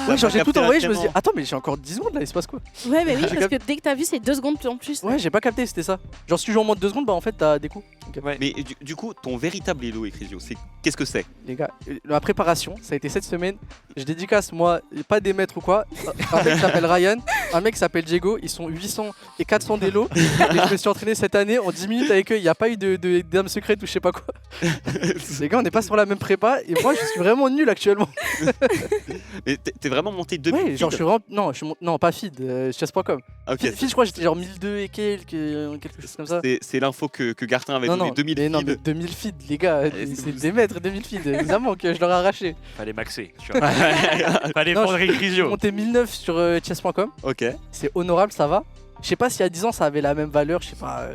S7: Ouais genre j'ai tout envoyé, je me dis attends mais j'ai encore 10 secondes là il se passe quoi?
S9: Ouais mais oui parce que dès que t'as vu c'est 2 secondes en plus.
S7: Ouais j'ai pas capté c'était ça. Genre si tu joues en moins de 2 secondes bah en fait t'as des coups. Okay.
S2: Ouais. Mais du coup ton véritable Elo Ecrisio c'est qu'est-ce que c'est?
S7: Les gars ma préparation ça a été cette semaine, je dédicace moi pas des maîtres ou quoi, un mec qui s'appelle Ryan, un mec qui s'appelle Diego, ils sont 800 et 400 d'élo et je me suis entraîné cette année en 10 minutes avec eux, il n'y a pas eu de d'armes secrètes ou je sais pas quoi. Les gars on n'est pas sur la même prépa et moi je suis vraiment nul actuellement.
S2: Mais t'es vraiment monté depuis
S7: ouais, genre je suis vraiment non pas feed, chess.com.
S2: Okay.
S7: Feed je crois que j'étais genre 1002 et quelque chose comme ça.
S2: C'est l'info que Gartin avait donné 2000 feed.
S7: Non mais 2000 feed les gars, c'est des maîtres 2000 feed évidemment que je leur ai arraché.
S1: Fallait maxer. Fallait prendre Ecrisio.
S7: J'ai monté 1009 sur chess.com.
S2: OK.
S7: C'est honorable, ça va. Je sais pas si à 10 ans ça avait la même valeur, je sais pas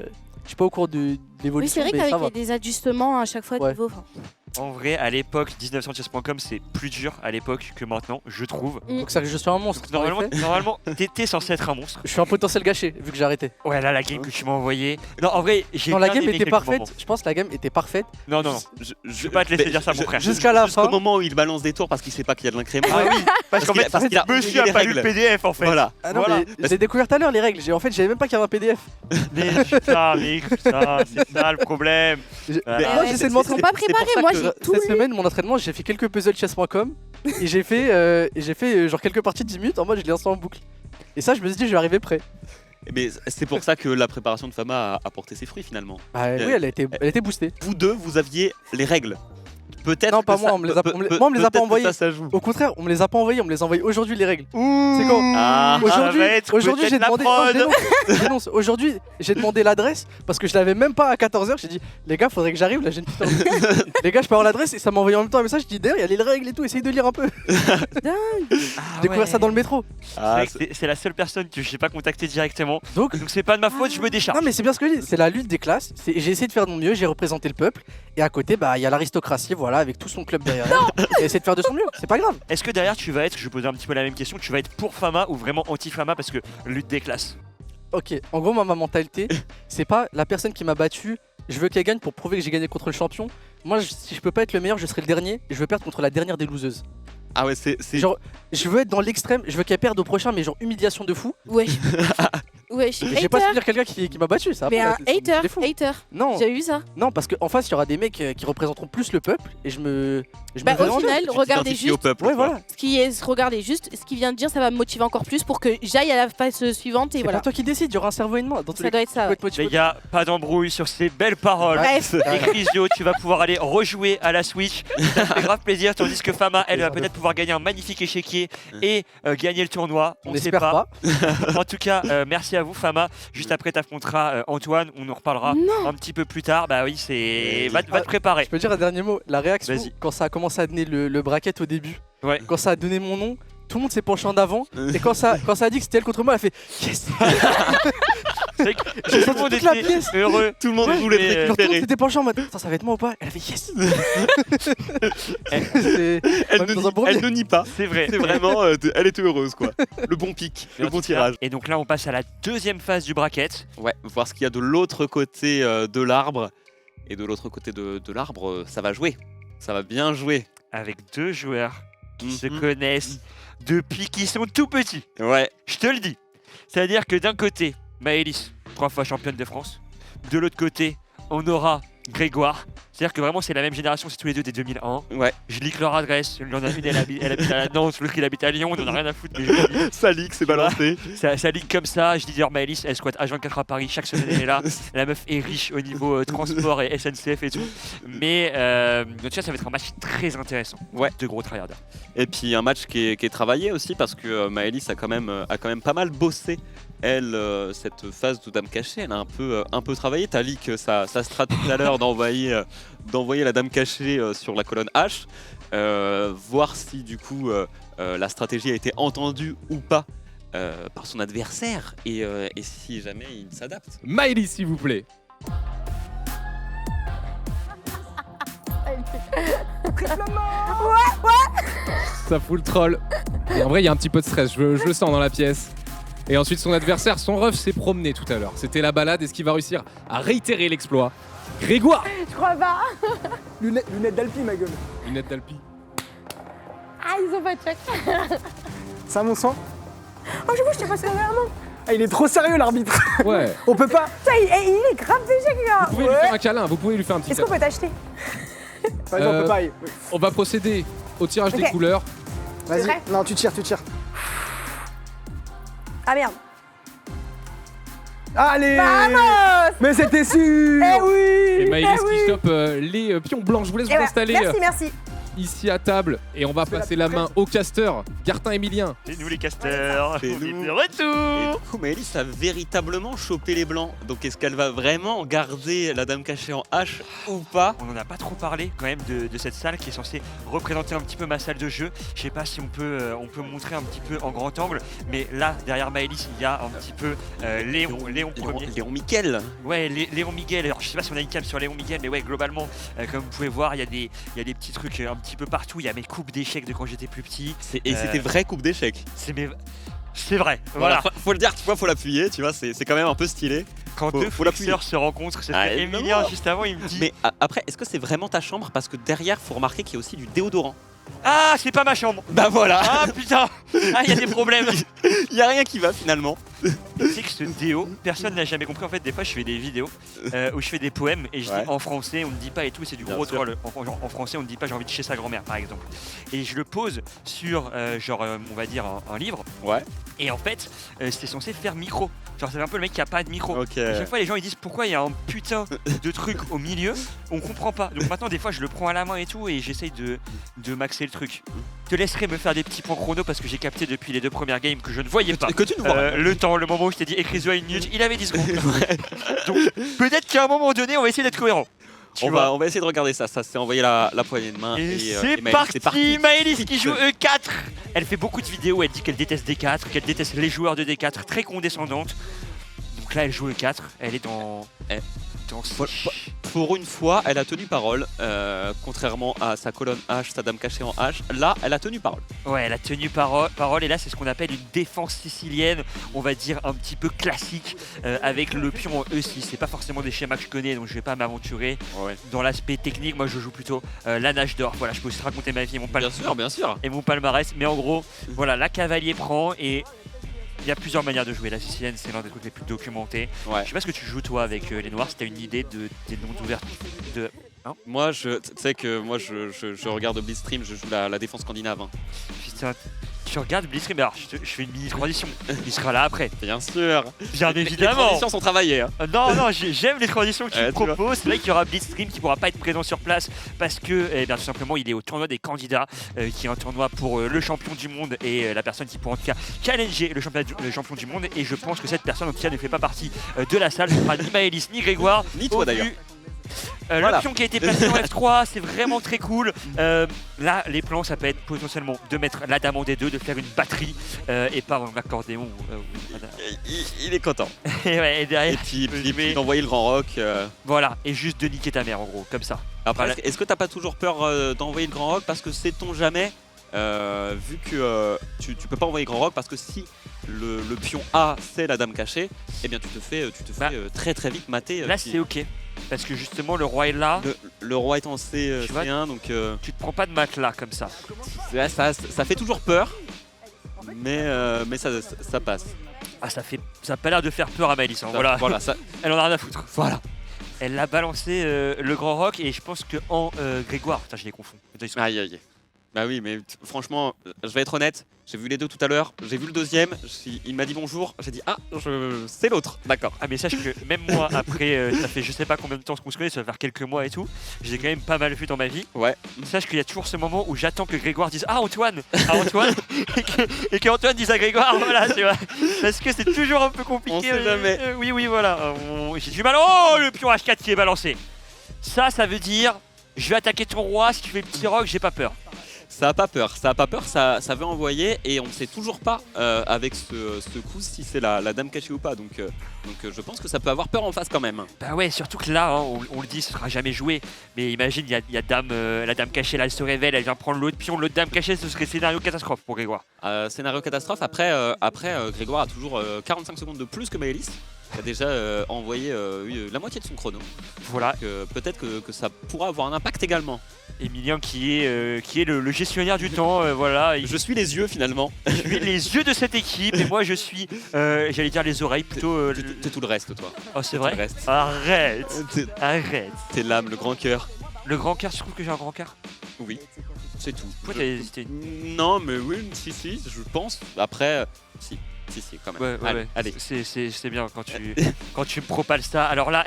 S7: au cours de l'évolution.
S9: Oui, c'est vrai
S7: mais
S9: qu'avec des ajustements à chaque fois de niveau.
S1: En vrai, à l'époque, 1900chess.com, c'est plus dur à l'époque que maintenant, je trouve.
S7: Donc ça que je suis un monstre.
S1: Normalement, t'étais censé être un monstre.
S7: Je suis un potentiel gâché vu que j'ai arrêté.
S1: Ouais, là, la game que tu m'as envoyée. Non, en vrai, j'ai
S7: Non, la
S1: bien
S7: game
S1: aimé
S7: était
S1: quelques
S7: parfaite.
S1: moments.
S7: Je pense que la game était parfaite.
S1: Non, je vais pas te laisser dire ça, mon frère.
S7: Jusqu'à la fin.
S2: Jusqu'au moment où il balance des tours parce qu'il sait pas qu'il y a de l'incrément.
S1: Ah oui, parce qu'en fait, monsieur a pas lu le PDF en fait.
S2: Voilà.
S7: Ah non, mais j'ai découvert tout à l'heure les règles. En fait, j'avais même pas qu'il y avait un PDF.
S1: Mais putain, c'est ça le problème.
S7: Moi, j'essaie de m'entraîner.
S9: Pas préparé, moi j'ai tout.
S7: Cette semaine, mon entraînement, j'ai fait quelques puzzles chess.com et j'ai fait genre quelques parties de 10 minutes en mode je les lance en boucle. Et ça, je me suis dit, je vais arriver prêt.
S2: Mais c'est pour ça que la préparation de Fama a porté ses fruits finalement.
S7: Bah oui, elle a été boostée.
S2: Vous deux, vous aviez les règles. Peut-être.
S7: Non, pas moi, on me les a pas envoyées.
S2: Ça joue.
S7: Au contraire, on me les a pas envoyées, on me les a envoyées aujourd'hui les règles. C'est quand Aujourd'hui, j'ai demandé. Je dénonce. Aujourd'hui, j'ai demandé l'adresse parce que je l'avais même pas à 14h. J'ai dit, les gars, faudrait que j'arrive. Là, j'ai une petite heure. Les gars, je peux avoir l'adresse et ça m'a envoyé en même temps un message. Je dis, d'ailleurs, il y a les règles et tout, essaye de lire un peu.
S9: Dingue.
S7: J'ai découvert ça dans le métro.
S1: C'est la seule personne que je n'ai pas contactée directement. Donc c'est pas de ma faute, je me décharge.
S7: Non, mais c'est bien ce que je dis. C'est la lutte des classes. J'ai essayé de faire de mon mieux. J'ai représenté le peuple. Et à côté, bah, il y a l'aristocratie, voilà, avec tout son club derrière elle. Et essayer de faire de son mieux. C'est pas grave.
S1: Est-ce que derrière tu vas être, je posais un petit peu la même question, tu vas être pour Fama ou vraiment anti-Fama parce que lutte des classes?
S7: Ok, en gros, ma mentalité, c'est pas la personne qui m'a battu, je veux qu'elle gagne pour prouver que j'ai gagné contre le champion. Moi, si je peux pas être le meilleur, je serai le dernier et je veux perdre contre la dernière des loseuses.
S2: Ah ouais, c'est
S7: genre, je veux être dans l'extrême, je veux qu'elle perde au prochain, mais genre humiliation de fou.
S9: Ouais. Ouais,
S7: j'ai pas souvenir quelqu'un qui m'a battu, ça.
S9: Mais un hater.
S7: Non.
S9: J'ai eu ça.
S7: Non, parce qu'en face, il y aura des mecs qui représenteront plus le peuple et je me
S9: au final, regardez juste.
S2: Peuple,
S7: ouais, voilà.
S9: Regardez juste ce qu'il vient de dire, ça va me motiver encore plus pour que j'aille à la phase suivante et voilà.
S7: C'est pas toi qui décide, il y aura un cerveau et une main.
S9: Ça doit être ça.
S1: Les gars, pas d'embrouille sur ces belles paroles.
S9: Bref.
S1: Ecrisio, tu vas pouvoir aller rejouer à la Switch. Ça fait grave plaisir, tandis que Fama, elle va peut-être pouvoir gagner un magnifique échiquier et gagner le tournoi. On sait pas. En tout cas, merci à vous, Fama. Juste après, t'affronteras Antoine. On en reparlera un petit peu plus tard. Bah oui, c'est. Va te préparer.
S7: Je peux dire un dernier mot. La réaction quand ça a commencé à donner le bracket au début, quand ça a donné mon nom, tout le monde s'est penché en avant. Et quand ça a dit que c'était elle contre moi, elle a fait yes.
S1: C'est que tout le monde était heureux.
S2: Tout le monde voulait
S7: tout le monde
S2: récupérer.
S7: s'était penché en mode ça va être moi ou pas. Elle a fait yes.
S2: Elle ne nie pas.
S1: C'est vrai.
S2: C'est vraiment, elle était heureuse quoi. Le bon pic, le bon tirage.
S1: Et donc là, on passe à la deuxième phase du bracket.
S2: Ouais, voir ce qu'il y a de l'autre côté de l'arbre. Et de l'autre côté de l'arbre, ça va jouer. Ça va bien jouer.
S1: Avec deux joueurs qui se connaissent depuis qu'ils sont tout petits.
S2: Ouais.
S1: Je te le dis. C'est-à-dire que d'un côté, Maëlys, 3 fois championne de France. De l'autre côté, on aura Grégoire. C'est-à-dire que vraiment c'est la même génération, c'est tous les deux des 2001.
S2: Ouais.
S1: Je lis leur adresse, il y en a une elle habite à Nantes, l'autre il habite à Lyon, on en a rien à foutre. Mais je le lis.
S2: Ça leak, c'est balancé.
S1: Ça lit comme ça, je dis d'ailleurs Maëlys, elle squatte H24 à Paris, chaque semaine elle est là. La meuf est riche au niveau transport et SNCF et tout. Mais donc, ça va être un match très intéressant.
S2: Ouais.
S1: De gros tryharders.
S2: Et puis un match qui est travaillé aussi parce que Maëlys a quand même pas mal bossé. Elle, cette phase de dame cachée, elle a un peu travaillé. T'as leak sa strat tout à l'heure d'envoyer la dame cachée sur la colonne H. Voir si du coup la stratégie a été entendue ou pas par son adversaire et si jamais il s'adapte.
S3: Maëlys, s'il vous plaît. Ça fout le troll. Et en vrai, il y a un petit peu de stress, je le sens dans la pièce. Et ensuite, son adversaire, son ref, s'est promené tout à l'heure. C'était la balade. Est-ce qu'il va réussir à réitérer l'exploit? Grégoire.
S8: Je crois pas.
S5: Lunettes d'Alpi, ma gueule.
S3: Lunettes d'Alpi.
S8: Ah, ils ont pas de check.
S5: Ça, mon sang.
S8: Oh, je t'ai passé un non.
S5: Ah, il est trop sérieux, l'arbitre.
S3: Ouais.
S5: On peut pas.
S8: Putain, il est grave d'échec, là.
S3: Vous pouvez lui faire un câlin, vous pouvez lui faire un petit
S8: Est-ce qu'on
S3: câlin.
S8: peut t'acheter?
S5: Vas-y, on peut pas.
S3: On va procéder au tirage des
S8: Ok.
S3: couleurs.
S8: C'est
S5: Vas-y.
S8: vrai
S5: Non, tu tires.
S8: Ah merde.
S5: Allez.
S8: Vamos.
S5: Mais c'était sûr.
S8: Eh oui.
S3: Et Maëlys
S8: eh oui.
S3: qui chope les pions blancs. Je vous laisse
S8: Eh
S3: vous
S8: ouais,
S3: installer
S8: Merci.
S3: ici à table. Et on va passer la main au caster, Gartin Emilien.
S1: C'est nous les casters,
S2: C'est
S1: on est
S2: nous.
S1: de
S2: Et
S1: retour.
S2: du coup, Maëlys a véritablement chopé les blancs. Donc est-ce qu'elle va vraiment garder la dame cachée en H ou pas?
S1: On n'en a pas trop parlé quand même de cette salle qui est censée représenter un petit peu ma salle de jeu. Je sais pas si on peut montrer un petit peu en grand angle, mais là derrière Maëlys il y a un petit peu Léon premier.
S2: Léon Miquel.
S1: Ouais, Léon Miguel. Alors je sais pas si on a une cam sur Léon Miguel, mais ouais globalement comme vous pouvez voir il y a des petits trucs un petit peu partout. Il y a mes coupes d'échecs de quand j'étais plus petit.
S2: C'était vraie coupe d'échecs.
S1: C'est vrai. Voilà.
S2: Faut le dire, tu vois, faut l'appuyer, tu vois, c'est quand même un peu stylé.
S1: Quand
S2: faut
S1: deux
S2: l'appuyer.
S1: flexeurs se rencontrent, c'est
S2: Ah,
S1: Emilien
S2: non.
S1: juste avant il me dit.
S2: Mais après, est-ce que c'est vraiment ta chambre? Parce que derrière, faut remarquer qu'il y a aussi du déodorant.
S1: Ah, c'est pas ma chambre.
S2: Bah voilà.
S1: Ah putain. Ah, il y a des problèmes.
S2: Il y a rien qui va finalement.
S1: Tu sais que ce déo, personne n'a jamais compris. En fait, des fois, je fais des vidéos où je fais des poèmes et je
S2: Ouais.
S1: dis en français, on ne dit pas et tout, c'est du
S2: Bien
S1: gros
S2: sûr.
S1: troll. En français, on ne dit pas j'ai envie de chez sa grand-mère, par exemple. Et je le pose sur, on va dire, un livre.
S2: Ouais.
S1: Et en fait, c'est censé faire micro. Genre, c'est un peu le mec qui a pas de micro.
S2: Ok.
S1: À chaque fois, les gens ils disent pourquoi il y a un putain de truc au milieu, on comprend pas. Donc maintenant, des fois, je le prends à la main et tout et j'essaye de maxer le truc. Je te laisserai me faire des petits points chrono parce que j'ai capté depuis les 2 premières games que je ne voyais pas.
S2: Que tu ne vois pas.
S1: Le temps, le moment où je t'ai dit écris-toi une minute, il avait 10 secondes. Donc peut-être qu'à un moment donné, on va essayer d'être cohérent. Tu
S2: On
S1: vois.
S2: va essayer de regarder ça. Ça s'est envoyé la poignée de main.
S1: Et
S2: et
S1: c'est
S2: Maëlys,
S1: parti, Maëlys qui joue E4. Elle fait beaucoup de vidéos, elle dit qu'elle déteste D4, qu'elle déteste les joueurs de D4, très condescendante. Donc là, elle joue E4, elle est dans... dans
S2: Pour une fois, elle a tenu parole, contrairement à sa colonne H, sa dame cachée en H. Là, elle a tenu parole.
S1: Ouais, elle a tenu parole et là c'est ce qu'on appelle une défense sicilienne, on va dire un petit peu classique, avec le pion en E6. C'est pas forcément des schémas que je connais donc je vais pas m'aventurer dans l'aspect technique. Moi je joue plutôt la nage d'or. Voilà, je peux aussi raconter ma vie et mon palmarès.
S2: Bien sûr.
S1: Et mon palmarès, mais en gros, voilà, la cavalier prend et il y a plusieurs manières de jouer. La sicilienne, c'est l'un des trucs les plus documentés.
S2: Ouais.
S1: Je sais pas ce que tu joues toi avec les noirs, si t'as une idée des noms d'ouverture de.
S2: Moi, tu sais que moi, je regarde Blitzstream, je joue la défense scandinave. Hein.
S1: Putain, tu regardes Blitzstream, alors je fais une mini transition. Il sera là après.
S2: Bien sûr.
S1: Bien
S2: Les
S1: évidemment.
S2: transitions sont travaillées. Hein.
S1: Non, j'aime les transitions que tu
S2: Ouais,
S1: me
S2: tu vois.
S1: proposes. C'est vrai qu'il y aura Blitzstream qui pourra pas être présent sur place parce que, eh bien, tout simplement, il est au tournoi des candidats, qui est un tournoi pour le champion du monde et la personne qui pourra en tout cas challenger le champion du monde. Et je pense que cette personne, en tout cas, ne fait pas partie de la salle. Ce sera ni Maëlys ni Grégoire.
S2: Ni toi,
S1: Au
S2: d'ailleurs.
S1: vu,
S2: Voilà.
S1: L'option qui a été placée en F3, c'est vraiment très cool. Là, les plans, ça peut être potentiellement de mettre la dame en D2, de faire une batterie et pas un accordéon.
S2: Il est content.
S1: Et, ouais, et derrière,
S2: Et puis,
S1: je vais-
S2: d'envoyer le grand rock.
S1: voilà, et juste de niquer ta mère en gros, comme ça.
S2: Après,
S1: Voilà.
S2: est-ce que t'as pas toujours peur d'envoyer le grand rock? Parce que sait-on jamais, vu que tu peux pas envoyer grand rock, parce que si le pion A c'est la dame cachée, eh bien tu te fais très très vite mater.
S1: Là, c'est ok. Parce que justement, le roi est là.
S2: Le roi est en
S1: Tu vois,
S2: C1, donc
S1: tu te prends pas de matelas comme ça.
S2: ça fait toujours peur, mais ça passe.
S1: Ah, ça a pas l'air de faire peur à Maëlys. Hein. Voilà.
S2: Voilà, ça,
S1: Elle en a rien à foutre. Voilà. Elle a balancé le grand rock et je pense que en Grégoire, putain, je les confonds.
S2: Aïe aïe. Bah oui, mais franchement, je vais être honnête, j'ai vu les deux tout à l'heure, j'ai vu le deuxième, il m'a dit bonjour, j'ai dit ah, c'est l'autre, d'accord.
S1: Ah mais sache que même moi après, ça fait je sais pas combien de temps qu'on se connaît, ça va faire quelques mois et tout, j'ai quand même pas mal vu dans ma vie.
S2: Ouais.
S1: Sache qu'il y a toujours ce moment où j'attends que Grégoire dise ah Antoine et que Antoine dise à Grégoire voilà tu vois. Parce que c'est toujours un peu compliqué.
S2: On sait jamais.
S1: Oui voilà, j'ai du mal. Oh le pion H4 qui est balancé. Ça veut dire je vais attaquer ton roi, si tu fais le petit rock, j'ai pas peur.
S2: Ça a pas peur, ça veut envoyer et on ne sait toujours pas avec ce coup si c'est la dame cachée ou pas. Donc je pense que ça peut avoir peur en face quand même.
S1: Bah ouais, surtout que là, hein, on le dit, ce sera jamais joué. Mais imagine, il y a dame, la dame cachée là, elle se révèle, elle vient prendre l'autre pion, l'autre dame cachée, ce serait scénario catastrophe pour Grégoire.
S2: Scénario catastrophe, après Grégoire a toujours 45 secondes de plus que Maëlys. Il a déjà envoyé la moitié de son chrono.
S1: Voilà.
S2: Peut-être que ça pourra avoir un impact également.
S1: Emilien qui est le gestionnaire du temps, voilà.
S2: Je suis les yeux finalement.
S1: Je suis les yeux de cette équipe et moi je suis, j'allais dire les oreilles plutôt.
S2: T'es tout le reste toi.
S1: Oh c'est vrai. Arrête. Arrête.
S2: T'es l'âme, le grand cœur.
S1: Le grand cœur, tu trouves que j'ai un grand cœur?
S2: Oui, c'est tout.
S1: Pourquoi t'as hésité?
S2: Non mais oui, si, je pense. Après, si, quand même.
S1: Ouais.
S2: Allez.
S1: C'est bien quand tu me propales ça. Alors là,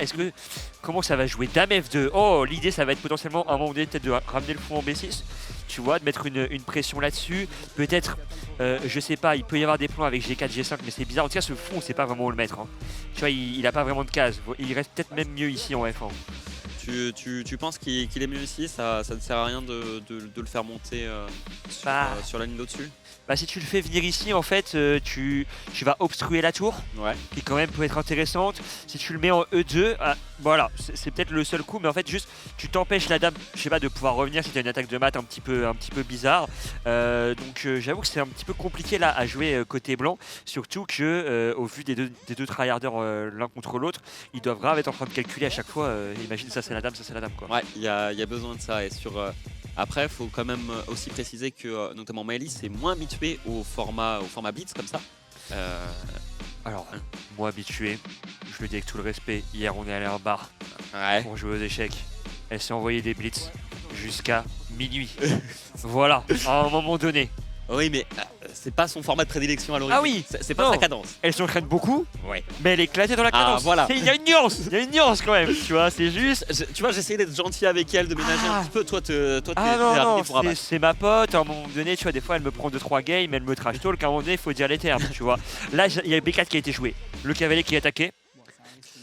S1: comment ça va jouer Dame F2? Oh, l'idée ça va être potentiellement à un moment donné peut-être de ramener le fou en B6. Tu vois, de mettre une pression là-dessus. Peut-être, je sais pas, il peut y avoir des plans avec G4, G5, mais c'est bizarre. En tout cas, ce fou, on sait pas vraiment où le mettre. Hein. Tu vois, il a pas vraiment de case. Il reste peut-être même mieux ici en F1.
S2: Tu penses qu'il est mieux ici? Ça ne sert à rien de le faire monter sur la ligne d'au-dessus?
S1: Bah si tu le fais venir ici en fait tu vas obstruer la tour qui quand même peut être intéressante. Si tu le mets en E2, voilà, c'est peut-être le seul coup mais en fait juste tu t'empêches la dame, je sais pas, de pouvoir revenir si tu as une attaque de mat un petit peu bizarre. Donc j'avoue que c'est un petit peu compliqué là à jouer côté blanc, surtout que au vu des deux tryharders l'un contre l'autre, ils doivent grave être en train de calculer à chaque fois, imagine ça c'est la dame quoi.
S2: Ouais, il y a besoin de ça et après, il faut quand même aussi préciser que notamment Maëlys est moins habitué au format blitz comme ça.
S1: Alors, moi habitué, je le dis avec tout le respect, hier on est allé à un bar pour jouer aux échecs. Elle s'est envoyée des blitz jusqu'à minuit. Voilà, à un moment donné.
S2: Oui, mais c'est pas son format de prédilection à l'origine.
S1: Ah oui,
S2: c'est pas sa cadence.
S1: Elle s'entraîne beaucoup,
S2: ouais,
S1: mais elle est éclatée dans la cadence.
S2: Voilà.
S1: Il y a une nuance quand même, tu vois, c'est juste.
S2: Tu vois, j'essayais d'être gentil avec elle, de ménager un petit peu. Toi, t'es
S1: non,
S2: pour abattre.
S1: C'est ma pote. À un moment donné, tu vois, des fois, elle me prend 2-3 games, elle me trash talk. À un moment donné, il faut dire les termes, tu vois. Là, il y a B4 qui a été joué, le cavalier qui est attaqué.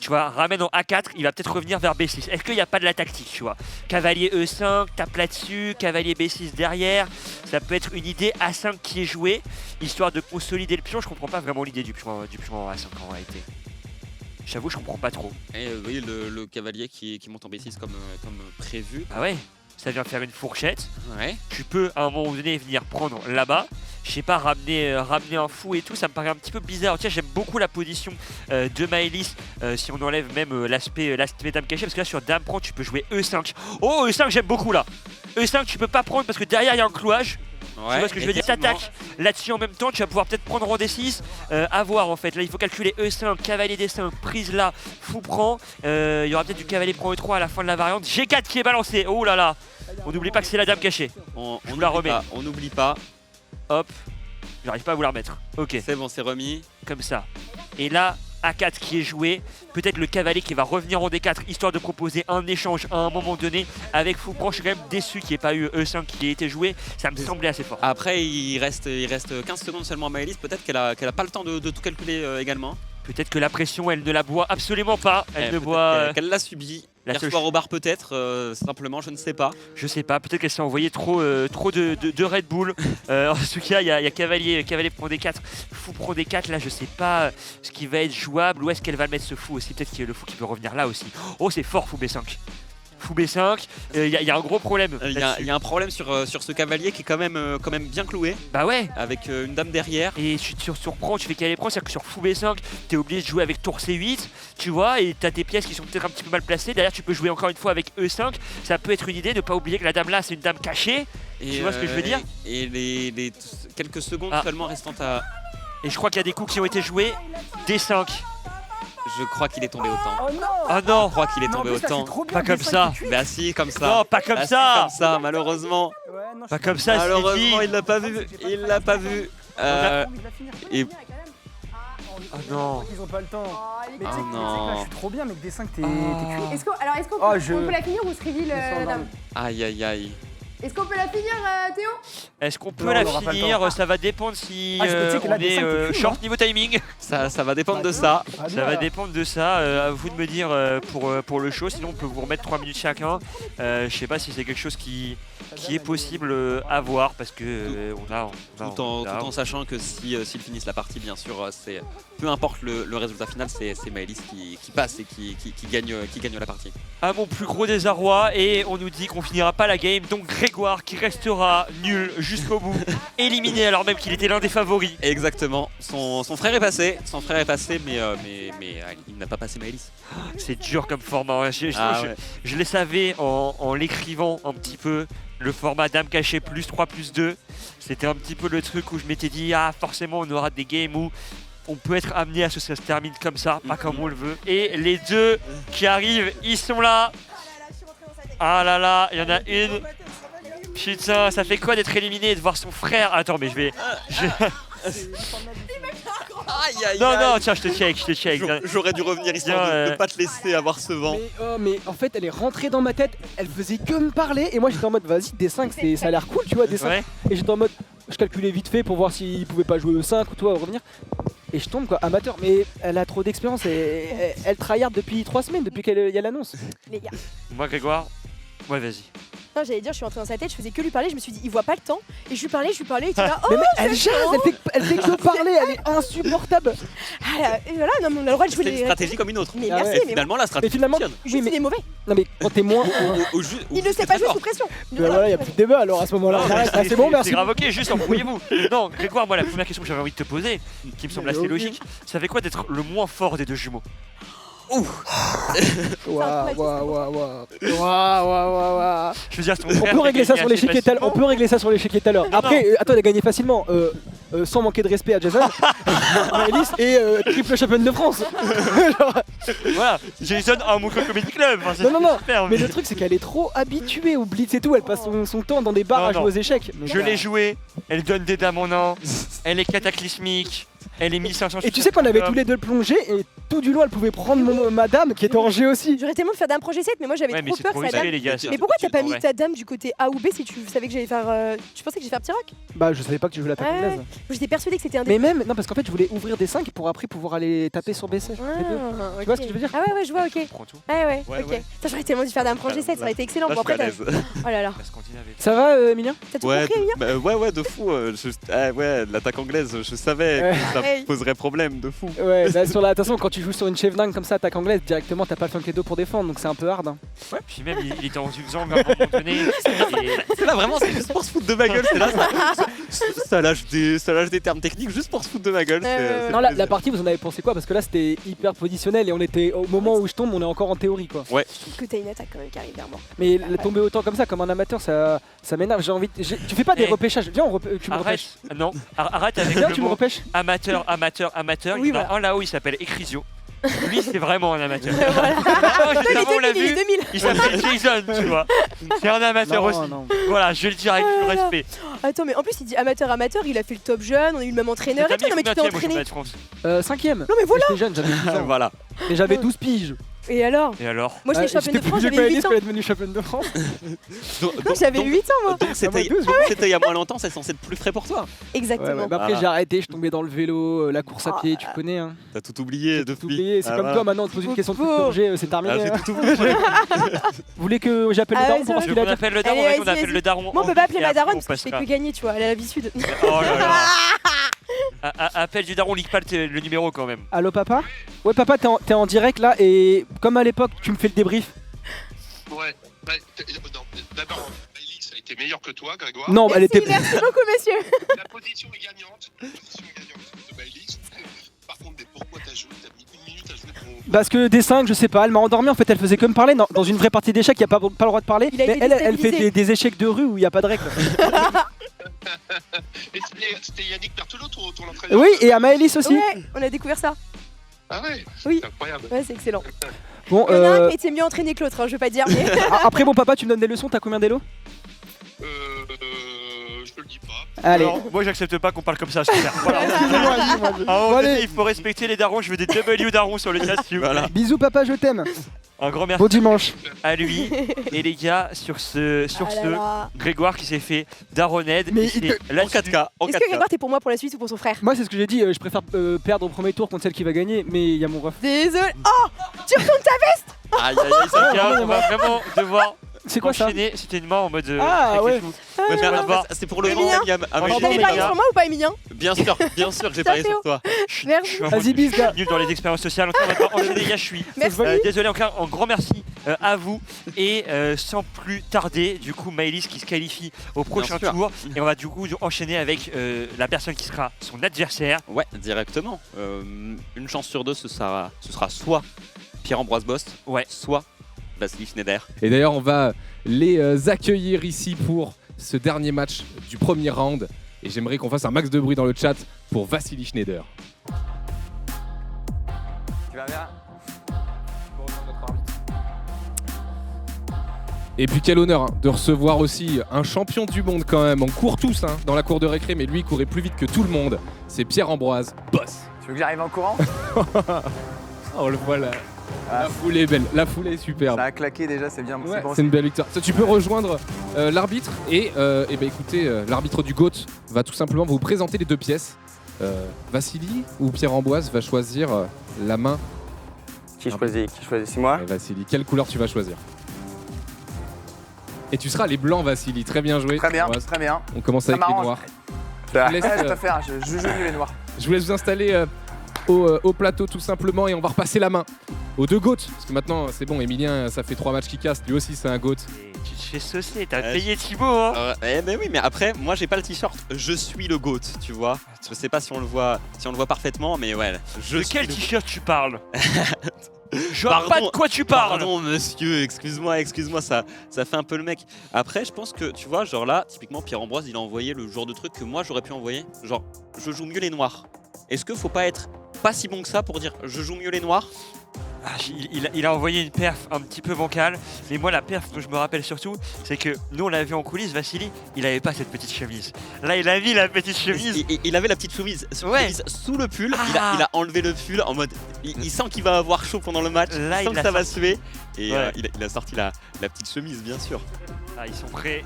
S1: Tu vois, ramène en A4, il va peut-être revenir vers B6. Est-ce qu'il n'y a pas de la tactique, tu vois? Cavalier E5, tape là-dessus, cavalier B6 derrière. Ça peut être une idée A5 qui est jouée, histoire de consolider le pion. Je comprends pas vraiment l'idée du pion en A5 en réalité. J'avoue, je comprends pas trop.
S2: Et oui, le cavalier qui monte en B6 comme prévu.
S1: Ah ouais, ça vient faire une fourchette.
S2: Ouais.
S1: Tu peux à un moment donné venir prendre là-bas. Je sais pas, ramener un fou et tout, ça me paraît un petit peu bizarre. Tiens, j'aime beaucoup la position de Maëlys, si on enlève même l'aspect dame cachée, parce que là sur dame prend, tu peux jouer E5. Oh, E5, j'aime beaucoup là. E5, tu peux pas prendre parce que derrière il y a un clouage.
S2: Ouais,
S1: tu vois ce que je veux dire? T'attaques là-dessus en même temps, tu vas pouvoir peut-être prendre en D6, à voir en fait. Là il faut calculer E5, cavalier D5, prise là, fou prend. Il y aura peut-être du cavalier prend E3 à la fin de la variante. G4 qui est balancé, oh là là. On n'oublie pas que c'est la dame cachée. On vous la remet.
S2: On n'oublie pas.
S1: Hop, j'arrive pas à vous la remettre. Ok.
S2: C'est bon, c'est remis.
S1: Comme ça. Et là, A4 qui est joué. Peut-être le cavalier qui va revenir en D4, histoire de proposer un échange à un moment donné avec Foucran. Je suis quand même déçu qu'il n'y ait pas eu E5 qui ait été joué. Ça me semblait assez fort.
S2: Après, il reste 15 secondes seulement à Maëlys. Peut-être qu'elle a pas le temps de tout calculer également.
S1: Peut-être que la pression, elle ne la boit absolument pas. Elle ne boit.
S2: Qu'elle l'a subie. Hier soir au bar peut-être, simplement, je ne sais pas.
S1: Je sais pas, peut-être qu'elle s'est envoyé trop de Red Bull. En tout cas, il y a cavalier prend des 4, fou prend des 4. Là, je sais pas ce qui va être jouable. Où est-ce qu'elle va le mettre ce fou aussi? Peut-être qu'il y a le fou qui peut revenir là aussi. Oh, c'est fort, fou B5. Fou B5, il y a un gros problème.
S2: Il y a un problème sur ce cavalier qui est quand même bien cloué.
S1: Bah ouais.
S2: Avec une dame derrière.
S1: Et tu surprends, tu fais cavalier prend, c'est-à-dire que sur fou B5, t'es obligé de jouer avec tour C8, tu vois, et t'as tes pièces qui sont peut-être un petit peu mal placées. Derrière, tu peux jouer encore une fois avec E5. Ça peut être une idée, ne pas oublier que la dame là, c'est une dame cachée. Tu vois ce que je veux dire?
S2: Et les quelques secondes seulement restantes à...
S1: Et je crois qu'il y a des coups qui ont été joués. D5.
S2: Je crois qu'il est tombé au temps.
S5: Oh non.
S1: Oh non,
S2: Je crois qu'il est tombé au temps.
S1: Pas comme ça.
S2: Bah si, comme ça.
S1: Non, pas comme
S2: Bah, si,
S1: ça.
S2: comme ça, malheureusement.
S1: Pas comme ça, c'est dit.
S2: Malheureusement, il l'a pas vu. Il l'a pas vu. Et
S1: Oh non.
S5: Ils ont pas le temps. Mais
S2: Oh
S5: tu sais que là,
S2: non.
S5: je suis trop bien, mais que D5, t'es
S1: Ah.
S5: cuit.
S8: Est-ce qu'on
S5: Oh,
S8: peut la finir ou se reveal, dame?
S2: Aïe aïe aïe.
S8: Est-ce qu'on peut la finir, Théo?
S1: Est-ce qu'on peut
S5: Non,
S1: la
S5: on aura pas le
S1: finir?
S5: temps.
S1: Ça va dépendre si
S5: Ah, je me disais que là,
S1: on
S5: des
S1: est
S5: cinq, t'es cuit,
S1: short niveau timing.
S2: Ça va dépendre de ça.
S1: Ça va dépendre de ça. À vous de me dire pour le show. Sinon, on peut vous remettre 3 minutes chacun. Je sais pas si c'est quelque chose qui est possible à voir parce que
S2: Tout en sachant que s'ils finissent la partie, bien sûr, c'est peu importe le résultat final, c'est Maëlys qui passe et qui gagne la partie.
S1: À mon plus gros désarroi, et on nous dit qu'on finira pas la game, donc Grégoire qui restera nul jusqu'au bout, éliminé alors même qu'il était l'un des favoris.
S2: Exactement. Son frère est passé, mais il n'a pas passé Maëlys.
S1: C'est dur comme format.
S2: Ouais.
S1: Je le savais en l'écrivant un petit peu. Le format dame cachée +3/+2, c'était un petit peu le truc où je m'étais dit forcément on aura des games où on peut être amené à ce que ça se termine comme ça, pas comme on le veut. Et les deux qui arrivent, ils sont là. Ah là là, il y en a une. Putain, ça fait quoi d'être éliminé et de voir son frère? Attends, mais Non, tiens, je te check.
S2: J'aurais dû revenir histoire de ne pas te laisser avoir ce vent.
S5: Mais en fait, elle est rentrée dans ma tête, elle faisait que me parler, et moi j'étais en mode vas-y, D5, ça a l'air cool, tu vois, D5.
S1: Ouais.
S5: Et j'étais en mode, je calculais vite fait pour voir s'il pouvait pas jouer E5 ou toi revenir. Et je tombe quoi, amateur, mais elle a trop d'expérience et elle tryhard depuis 3 semaines, depuis qu'il y a l'annonce.
S8: Les gars.
S1: Moi, Grégoire, ouais, vas-y.
S8: Non, j'allais dire, je suis entrée dans sa tête, je faisais que lui parler, je me suis dit, il voit pas le temps. Et je lui parlais, il était là, oh,
S5: Mais elle jase, elle fait que parler, elle est insupportable.
S8: et voilà, non, mais on a le droit de jouer
S2: C'est une
S8: les.
S2: stratégie comme une autre.
S8: Mais
S5: Ah
S8: merci,
S5: ouais.
S8: mais
S2: Finalement, la
S5: Mais
S2: stratégie
S5: finalement,
S2: fonctionne.
S8: juste il est mauvais.
S5: non mais quand t'es moins...
S8: Il ne sait pas jouer sous pression.
S5: Bah voilà, y a plus de débat alors à ce moment-là.
S1: Non, mais
S5: C'est bon, merci.
S1: C'est grave, ok, juste embrouillez-vous. Non, Grégoire, moi, la première question que j'avais envie de te poser, qui me semble assez logique, ça fait quoi d'être le moins fort des deux jumeaux? Je veux dire, ton
S5: On
S1: frère
S5: peut
S1: qui a
S5: régler ça
S1: gagné
S5: sur
S1: assez
S5: l'échiquier tout à l'heure.
S1: facilement.
S5: On peut régler ça sur l'échiquier tout à l'heure. Après, attends, elle a gagné facilement, sans manquer de respect à Jason, Maëlys et triple championne de France.
S1: Voilà, Jason a un Moko Comedy Club. Enfin, c'est
S5: Non.
S1: super,
S5: Mais le truc, c'est qu'elle est trop habituée au blitz et tout. Elle passe son temps dans des bars
S1: Non,
S5: à jouer
S1: non.
S5: aux échecs. Donc,
S1: Je l'ai joué, elle donne des dames en un, elle est cataclysmique, elle est 1500.
S5: Et tu sais qu'on avait tous les deux le plongé et tout du long, elle pouvait prendre ma dame qui était en G aussi.
S8: J'aurais tellement de faire dame projet 7, mais moi j'avais
S1: Ouais, mais
S8: trop
S1: c'est
S8: peur
S1: trop
S8: que sa
S1: risqué,
S8: dame.
S1: les gars.
S8: Mais pourquoi t'as pas mis
S1: Ouais.
S8: ta dame du côté A ou B si tu savais que j'allais faire. Tu pensais que j'allais faire petit rock?
S5: Bah, je savais pas que tu jouais l'attaque
S8: Ouais.
S5: anglaise.
S8: Moi, j'étais persuadée que c'était un
S5: Mais même, non, parce qu'en fait, je voulais ouvrir des 5 pour après pouvoir aller taper sur B7. les deux. Tu vois ce que je veux dire?
S8: Ah ouais, je vois, ok.
S1: Prends tout.
S8: Ouais,
S2: Ouais,
S8: ok.
S2: ouais.
S8: Ça, j'aurais tellement dû faire dame projet 7, ça aurait été excellent.
S2: Là,
S8: Bon,
S2: je suis
S8: après,
S2: à l'aise.
S8: oh là là.
S1: La Scandinavie.
S5: Ça va, Emilien?
S8: T'as tout
S2: Ouais,
S8: compris, Emilien?
S2: ouais, de fou. L'attaque anglaise, je savais que ça
S8: Pareil.
S2: poserait problème de fou.
S5: Ouais, bah, sur la, attention, quand tu joues sur une chef dingue comme ça, attaque anglaise, directement t'as pas le Funkedo pour défendre, donc c'est un peu hard. Hein.
S1: Ouais, puis même il était en zigzag à un moment donné. et-
S2: C'est là vraiment, c'est juste pour se foutre de ma gueule. C'est là, ça lâche des termes techniques juste pour se foutre de ma gueule. c'est
S5: Non, la
S2: plaisir.
S5: partie, vous en avez pensé quoi? Parce que là, c'était hyper positionnel et on était au moment où je tombe, on est encore en théorie quoi.
S8: Je trouve que t'as une attaque quand même qui arrive vers moi.
S5: Mais tomber autant comme ça, comme un amateur, ça m'énerve. J'ai envie. Tu fais pas des
S1: Eh.
S5: repêchages. Viens, tu me
S1: Arrête,
S5: repêches.
S1: non, arrête avec
S5: Viens,
S1: le
S5: tu me
S1: mot
S5: repêches.
S1: amateur.
S8: Oui,
S1: Il y en a
S8: voilà.
S1: un là-haut, il s'appelle Ecrisio. Lui, c'est vraiment un amateur.
S8: Voilà.
S1: Ah,
S8: Toi, il
S1: juste avant, on l'a
S8: est 2000, il est
S1: vu,
S8: 2000.
S1: il s'appelle Jason, tu vois. C'est un amateur aussi.
S5: Non.
S1: Voilà, je vais le dire avec tout le respect.
S8: Attends, mais en plus, il dit amateur, il a fait le top jeune, on a eu le même entraîneur et tout. Non, mais tu t'es entraîné.
S1: de France.
S5: 5ème.
S8: Non, mais voilà.
S5: J'étais jeune, j'avais 10 ans.
S2: Voilà.
S5: Et j'avais 12 piges.
S8: Et alors?
S1: Et alors?
S8: Moi, j'étais championne de France, j'avais 8 ans.
S5: Elle est devenue championne de France.
S8: Non, j'avais 8 ans, moi.
S2: Donc c'était
S5: moi, 12,
S2: il y a moins longtemps, c'est censé être plus frais pour toi.
S8: Exactement.
S5: Bah après,
S2: Voilà.
S5: j'ai arrêté, je tombais dans le vélo, la course à pied, tu connais. Hein.
S2: T'as tout oublié
S5: Tout
S2: depuis.
S5: oublié. C'est
S2: Ah,
S5: comme
S2: voilà.
S5: toi maintenant, on te pose une question de
S8: Faux.
S5: plongée, c'est
S2: Ah,
S5: terminé.
S2: j'ai
S5: hein.
S2: tout oublié.
S5: Vous voulez que j'appelle
S8: Ah
S5: le
S8: ouais,
S5: daron
S8: c'est
S5: pour voir
S8: vrai.
S5: ce
S1: Tu
S5: qu'il a
S1: appelle le daron,
S8: Allez,
S1: ouais, on
S8: vas-y,
S1: appelle
S8: vas-y.
S1: le daron.
S8: Moi, on peut pas appeler
S1: et
S8: ma
S1: après,
S8: daronne
S1: on
S8: parce que je fais
S1: passera.
S8: que gagner, tu vois, elle a l'habitude.
S1: Oh là là. Appelle du daron, lit pas le numéro quand même.
S5: Allô papa? Ouais papa, t'es en direct là et comme à l'époque, tu me fais le débrief.
S10: Ouais, non, d'abord, Maëlys a été meilleure que toi, Grégoire.
S5: Non, elle était.
S8: Merci beaucoup, monsieur.
S10: La position est gagnante. La position est gagnante de Maëlys. Par contre, pourquoi t'as joué? T'as mis 1 minute à jouer pour.
S5: Parce que D5, je sais pas, elle m'a endormi en fait, elle faisait que me parler. Dans une vraie partie d'échecs, il n'y a pas le droit de parler.
S8: Il a
S5: Mais
S8: été
S5: elle fait
S8: déstabilisé.
S5: des échecs de rue où il n'y a pas de règles.
S10: Et c'était Yannick Berthelot, ton entraîneur?
S5: Oui, et à Maëlys aussi.
S8: Ouais, on a découvert ça.
S10: Ah ouais,
S8: Oui.
S10: c'est incroyable.
S8: Ouais, c'est excellent.
S5: Bon,
S8: Il y en a un qui était mieux entraîné que l'autre, hein, je veux pas dire. Mais...
S5: après, bon papa, tu me donnes des leçons, t'as combien d'élo?
S10: Je te le dis pas.
S5: Allez.
S1: Alors, moi j'accepte pas qu'on parle comme ça, super. Voilà.
S5: Allez.
S1: Il faut respecter les darons, je veux des W darons sur le chat.
S2: Voilà.
S5: Bisous papa, je t'aime.
S1: Un grand merci
S5: Bon dimanche.
S1: à lui. Et les gars, sur ce,
S8: Ah là là.
S1: Grégoire qui s'est fait daroned.
S5: Mais
S1: Et
S5: il
S1: c'est
S2: En 4K. En
S8: Est-ce que
S2: 4K.
S8: Grégoire, t'es pour moi pour la suite ou pour son frère?
S5: Moi, c'est ce que j'ai dit, je préfère perdre au premier tour contre celle qui va gagner, mais il y a mon ref.
S8: Désolé. Oh, tu retournes ta veste.
S2: Aïe, aïe, aïe, ça
S1: Les gars, on va vraiment devoir
S5: C'est quoi ça?
S1: enchaîner. C'était une main en mode.
S5: Ah, ouais.
S2: Ouais, mais alors, c'est pour le grand
S8: Emilien.
S2: William. Ah, mais
S8: T'avais
S2: j'ai-
S8: parié sur moi ou pas, Emilien?
S2: Bien sûr que j'ai
S8: Ça
S2: parié
S8: fait
S2: sur
S8: haut.
S2: toi.
S8: Merci.
S1: Je suis en
S5: Vas-y,
S1: mode-
S5: bis,
S1: je suis
S5: gars.
S1: nul dans les expériences sociales. On va enchaîner, les gars, je suis.
S8: Merci.
S1: Désolé encore, un grand merci à vous. Et sans plus tarder, du coup, Maëlys qui se qualifie au prochain
S2: sûr.
S1: tour. Et on va du coup enchaîner avec la personne qui sera son adversaire.
S2: Ouais, directement. Une chance sur deux, ce sera soit Pierre-Ambroise Bost,
S1: Ouais.
S2: soit Vasily Schneider.
S3: Et d'ailleurs, on va les accueillir ici pour ce dernier match du premier round. Et j'aimerais qu'on fasse un max de bruit dans le chat pour Vasily Schneider.
S4: Tu vas bien?
S3: Et puis quel honneur de recevoir aussi un champion du monde quand même. On court tous dans la cour de récré, mais lui il courait plus vite que tout le monde. C'est Pierre-Ambroise Boss.
S4: Tu veux que j'arrive en courant?
S3: Oh le voilà. La foulée est belle, la foulée est superbe.
S4: Ça a claqué déjà, c'est bien.
S3: Ouais,
S4: bon
S3: c'est une belle victoire. Ça, tu peux rejoindre l'arbitre et ben écoutez, l'arbitre du GOAT va tout simplement vous présenter les deux pièces. Vasily ou Pierre-Ambroise va choisir la main.
S4: Qui choisit? C'est moi?
S3: Vasily, quelle couleur tu vas choisir? Et tu seras les blancs, Vasily. Très bien joué.
S4: Très bien,
S3: Pierre-Ambroise.
S4: très bien.
S3: On commence
S4: Ça
S3: avec les
S4: m'arrange.
S3: noirs.
S4: Ouais,
S3: laisse,
S4: je préfère, je joue mieux les noirs.
S3: Je vous laisse vous installer au plateau tout simplement et on va repasser la main aux deux GOAT. Parce que maintenant, c'est bon, Emilien, ça fait 3 matchs qu'il casse. Lui aussi, c'est un GOAT.
S1: Et tu te fais saucer, t'as payé Thibaut, hein.
S2: Mais oui, mais après, moi j'ai pas le t-shirt. Je suis le GOAT, tu vois. Je sais pas si on le voit parfaitement, mais ouais.
S1: De quel t-shirt tu parles? Je vois
S2: Pardon,
S1: pas de quoi tu parles.
S2: Pardon monsieur, excuse-moi, ça fait un peu le mec. Après je pense que tu vois, genre là, typiquement Pierre-Ambroise il a envoyé le genre de truc que moi j'aurais pu envoyer. Genre, je joue mieux les noirs. Est-ce que faut pas être pas si bon que ça pour dire je joue mieux les noirs?
S1: Il a envoyé une perf un petit peu bancale, mais moi la perf dont je me rappelle surtout, c'est que nous on l'a vu en coulisses, Vasily, il avait pas cette petite chemise. Là il a mis la petite chemise.
S2: Il avait la petite chemise,
S1: Ouais.
S2: sous le pull,
S1: Ah.
S2: il a enlevé le pull en mode il sent qu'il va avoir chaud pendant le match,
S1: Là,
S2: il sent
S1: il
S2: que
S1: a
S2: ça va
S1: sorti.
S2: suer et
S1: Ouais.
S2: il a sorti la petite chemise bien sûr.
S1: Ah, ils sont prêts.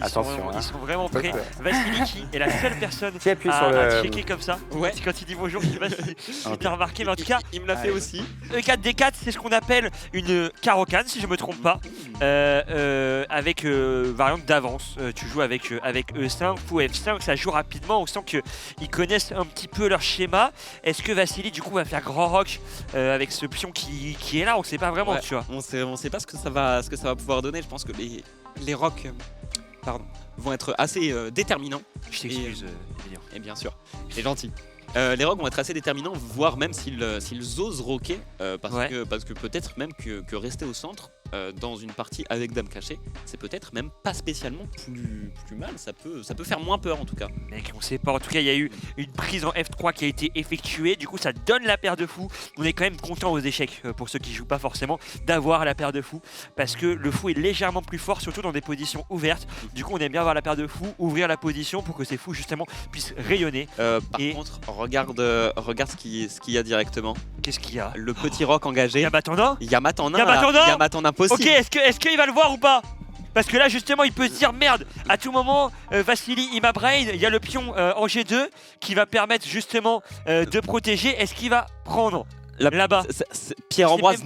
S4: Attention, hein.
S1: Ils sont vraiment prêts. Vasily qui est la seule personne
S4: Qui appuie
S1: à,
S4: sur
S1: à
S4: le.
S1: checker comme ça.
S2: Ouais.
S1: Quand il dit bonjour, je sais pas si tu as remarqué, mais en tout cas,
S2: Il me l'a fait aussi.
S1: E4D4, c'est ce qu'on appelle une carocane, si je me trompe pas, avec variante d'avance. Tu joues avec E5 ou F5, ça joue rapidement. On sent qu'ils connaissent un petit peu leur schéma. Est-ce que Vasily, du coup, va faire grand rock avec ce pion qui est là? On sait pas vraiment,
S2: Ouais,
S1: tu vois.
S2: on sait pas ce que ça va pouvoir donner. Je pense que les rocks vont être assez déterminants.
S1: Je t'excuse, Emilien.
S2: Et bien sûr, c'est gentil. Les rocks vont être assez déterminants, voire même s'ils osent rocker, parce que peut-être même que rester au centre dans une partie avec dame cachée, c'est peut-être même pas spécialement plus mal. Ça peut faire moins peur en tout cas.
S1: Mec, on sait pas. En tout cas, il y a eu une prise en F3 qui a été effectuée. Du coup, ça donne la paire de fou. On est quand même content aux échecs, pour ceux qui jouent pas forcément, d'avoir la paire de fou. Parce que le fou est légèrement plus fort, surtout dans des positions ouvertes. Du coup, on aime bien avoir la paire de fou, ouvrir la position pour que ces fous, justement, puissent rayonner.
S2: Par
S1: Et-
S2: contre, regarde ce qu'il y a directement.
S1: Qu'est-ce qu'il y a?
S2: Le petit rock engagé.
S1: Yamat en un?
S2: Yamat en un.
S1: Yamat en un
S2: Yamat en un possible.
S1: Ok, est-ce qu'il va le voir ou pas? Parce que là justement il peut se dire merde, à tout moment Vasily il m'a brain, il y a le pion en G2 qui va permettre justement de protéger. Est-ce qu'il va prendre là-bas?
S2: Pierre-Ambroise